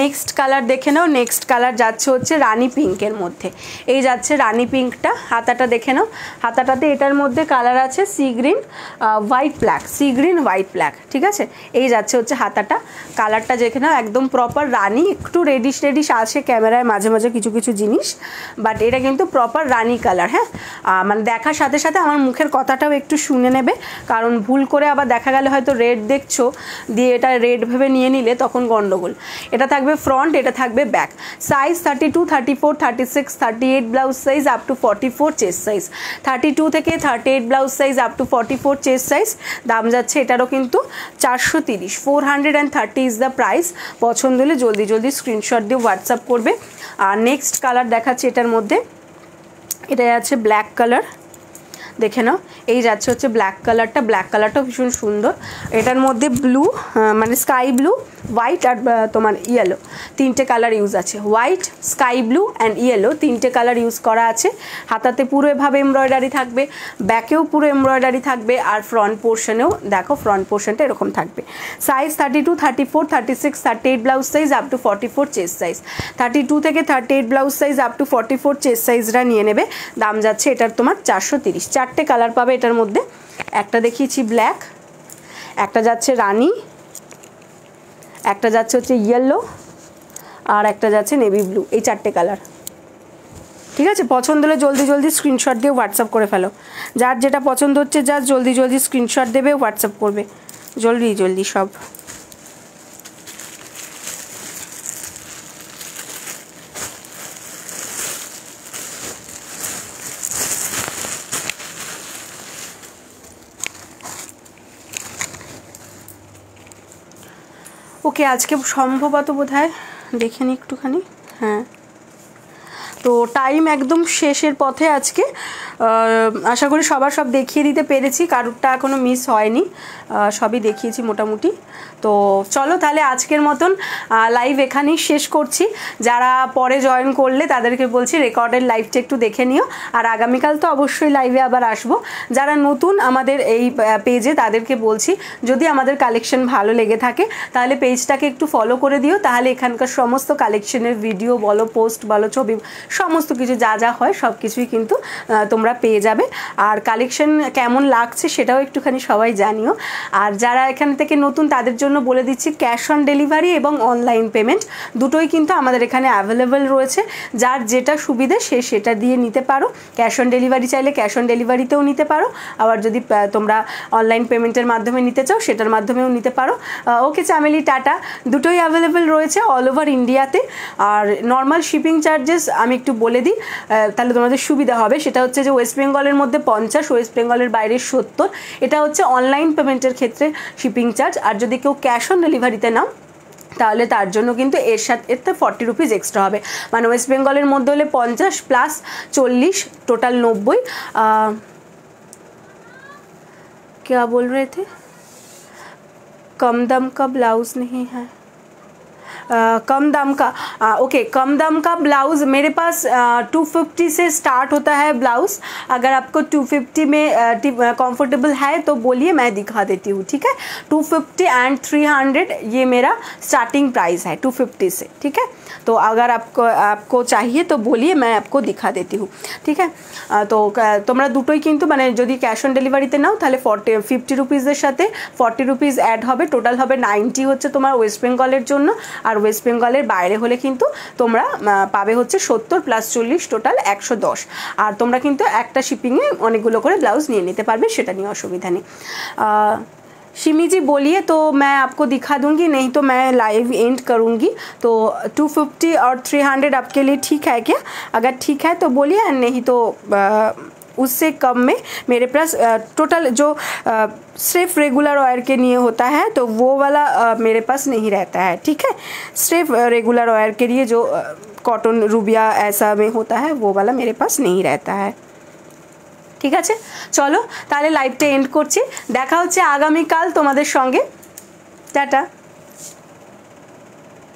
নেক্সট কালার দেখে নাও। নেক্সট কালার যাচ্ছে হচ্ছে রানি পিঙ্কের মধ্যে। এই যাচ্ছে রানি পিঙ্কটা। হাতাটা দেখে নাও, হাতাটাতে এটার মধ্যে কালার আছে sea green, white black, sea green white black. ঠিক আছে, এই যাচ্ছে হচ্ছে হাতাটা। কালারটা দেখে নাও একদম প্রপার রানি, একটু রেডিশ রেডিশ আসে ক্যামেরায় মাঝে মাঝে কিছু কিছু জিনিস, বাট এটা কিন্তু প্রপার রানি কালার। হ্যাঁ, মানে দেখার সাথে সাথে আমার মুখের কথাটাও একটু শুনে নেবে, কারণ ভুল করে আবার দেখা গেলে হয়তো রেড দেখছো দিয়ে এটা রেড ভেবে নিয়ে নিলে তখন গন্ডগোল। এটা থাকবে ফ্রন্ট, এটা থাকবে back. Size 32, 34, 36, 38 blouse size up to 44 chest size. 32 থেকে 38 blouse size up to 44 chest size. দাম যাচ্ছে এটারও কিন্তু 430, 430 ইজ দ্য প্রাইস। পছন্দ হলে জলদি জলদি স্ক্রিনশট দিয়ে হোয়াটসঅ্যাপ করবে। আর নেক্সট কালার দেখাচ্ছি এটার মধ্যে, এটা যাচ্ছে ব্ল্যাক কালার। দেখে নাও, এই যাচ্ছে হচ্ছে ব্ল্যাক কালারটা। ব্ল্যাক কালারটাও ভীষণ সুন্দর। এটার মধ্যে ব্লু মানে স্কাই ব্লু, হোয়াইট আর তোমার ইয়েলো তিনটে কালার ইউজ আছে। White, sky blue and yellow তিনটে কালার ইউজ করা আছে। হাতাতে পুরো এভাবে এমব্রয়ডারি থাকবে, ব্যাকেও পুরো এমব্রয়ডারি থাকবে, আর ফ্রন্ট পোর্শনেও দেখো ফ্রন্ট পোর্শনটা এরকম থাকবে। Size 32, 34, 36, 38 blouse size up to 44 chest size. 32 থেকে 38 blouse size up to 44 chest সাইজটা নিয়ে নেবে। দাম যাচ্ছে এটার তোমার 430। চারটে কালার পাবে এটার মধ্যে। একটা দেখিয়েছি ব্ল্যাক, একটা যাচ্ছে রানি, একটা যাচ্ছে হচ্ছে ইয়েলো, আর একটা যাচ্ছে নেভি ব্লু। এই চারটে কালার। ঠিক আছে, পছন্দ হলে জলদি জলদি স্ক্রিনশট দিয়ে হোয়াটসঅ্যাপ করে ফেলো। যার যেটা পছন্দ হচ্ছে যার জলদি জলদি স্ক্রিনশট দেবে, হোয়াটসঅ্যাপ করবে জলদি জলদি সব। ওকে, আজকে সম্ভবত বোধহয় দেখে নিই একটুখানি। হ্যাঁ, তো টাইম একদম শেষের পথে আজকে। আশা করি সবার সব দেখিয়ে দিতে পেরেছি, কারোরটা এখনও মিস হয়নি, সবই দেখিয়েছি মোটামুটি। তো চলো তাহলে আজকের মতন লাইভ এখানেই শেষ করছি। যারা পরে জয়েন করলে তাদেরকে বলছি রেকর্ডের লাইভটা একটু দেখে নিও, আর আগামীকাল তো অবশ্যই লাইভে আবার আসবো। যারা নতুন আমাদের এই পেজে তাদেরকে বলছি যদি আমাদের কালেকশন ভালো লেগে থাকে তাহলে পেজটাকে একটু ফলো করে দিও, তাহলে এখানকার সমস্ত কালেকশনের ভিডিও বলো, পোস্ট বলো, ছবি, সমস্ত কিছু যা যা হয় সব কিছুই কিন্তু তোমরা পেয়ে যাবে। আর কালেকশন কেমন লাগছে সেটাও একটুখানি সবাই জানিও। আর যারা এখান থেকে নতুন তাদের জন্য বলে দিচ্ছি ক্যাশ অন ডেলিভারি এবং অনলাইন পেমেন্ট দুটোই কিন্তু আমাদের এখানে অ্যাভেলেবেল রয়েছে। যার যেটা সুবিধে সে সেটা দিয়ে নিতে পারো। ক্যাশ অন ডেলিভারি চাইলে ক্যাশ অন ডেলিভারিতেও নিতে পারো, আবার যদি তোমরা অনলাইন পেমেন্টের মাধ্যমে নিতে চাও সেটার মাধ্যমেও নিতে পারো। ওকে চামেলি, টাটা। দুটোই অ্যাভেলেবেল রয়েছে অল ওভার ইন্ডিয়াতে। আর নর্মাল শিপিং চার্জেস আমি একটু বলে দিই তাহলে তোমাদের সুবিধা হবে। সেটা হচ্ছে যে ওয়েস্ট বেঙ্গলের মধ্যে 50, ওয়েস্ট বেঙ্গলের বাইরে 70। এটা হচ্ছে অনলাইন পেমেন্টের ক্ষেত্রে শিপিং চার্জ। আর যদি কেউ ক্যাশ অন ডেলিভারিতে নাও তাহলে তার জন্য কিন্তু এর সাথে এতে 40 রুপিস এক্সট্রা হবে, মানে ওয়েস্ট বেঙ্গলের মধ্যে হলে 50 প্লাস 40 টোটাল 90। क्या बोल रहे थे? कम दाम का ब्लाउज नहीं है, कम दाम का, ओके कम दाम का ब्लाउज़ मेरे पास 250 से स्टार्ट होता है ब्लाउज़। अगर आपको 250 में कंफर्टेबल है तो बोलिए, मैं दिखा देती हूँ, ठीक है। 250 एंड 300 ये मेरा स्टार्टिंग प्राइस है 250 से, ठीक है। तो अगर आपको चाहिए तो बोलिए, मैं आपको दिखा देती हूँ, ठीक है। तो তোমরা দুটোই কিন্তু মানে যদি ক্যাশ অন ডেলিভারিতে নাও তাহলে 50 রুপিসের সাথে 40 রুপিস অ্যাড হবে, টোটাল হবে 90 হচ্ছে তোমার ওয়েস্ট বেঙ্গলের জন্য। আর ওয়েস্ট বেঙ্গলের বাইরে হলে কিন্তু তোমরা পাবে হচ্ছে 70 প্লাস 40 টোটাল 110। আর তোমরা কিন্তু একটা শিপিংয়ে অনেকগুলো করে ব্লাউজ নিয়ে নিতে পারবে, সেটা নিয়ে অসুবিধা নেই। शिमी जी बोलिए तो मैं आपको दिखा दूंगी, नहीं तो मैं लाइव एंड करूंगी। तो 250 और 300 आपके लिए ठीक है क्या? अगर ठीक है तो बोलिए, नहीं तो उससे कम में मेरे पास टोटल जो सिर्फ रेगुलर ऑयर के लिए होता है तो वो वाला मेरे पास नहीं रहता है, ठीक है। सिर्फ रेगुलर ऑयर के लिए जो कॉटन रूबिया ऐसा में होता है वो वाला मेरे पास नहीं रहता है, ঠিক আছে। চলো তাহলে লাইভটা এন্ড করছি, দেখা হচ্ছে আগামীকাল তোমাদের সঙ্গে, টাটা।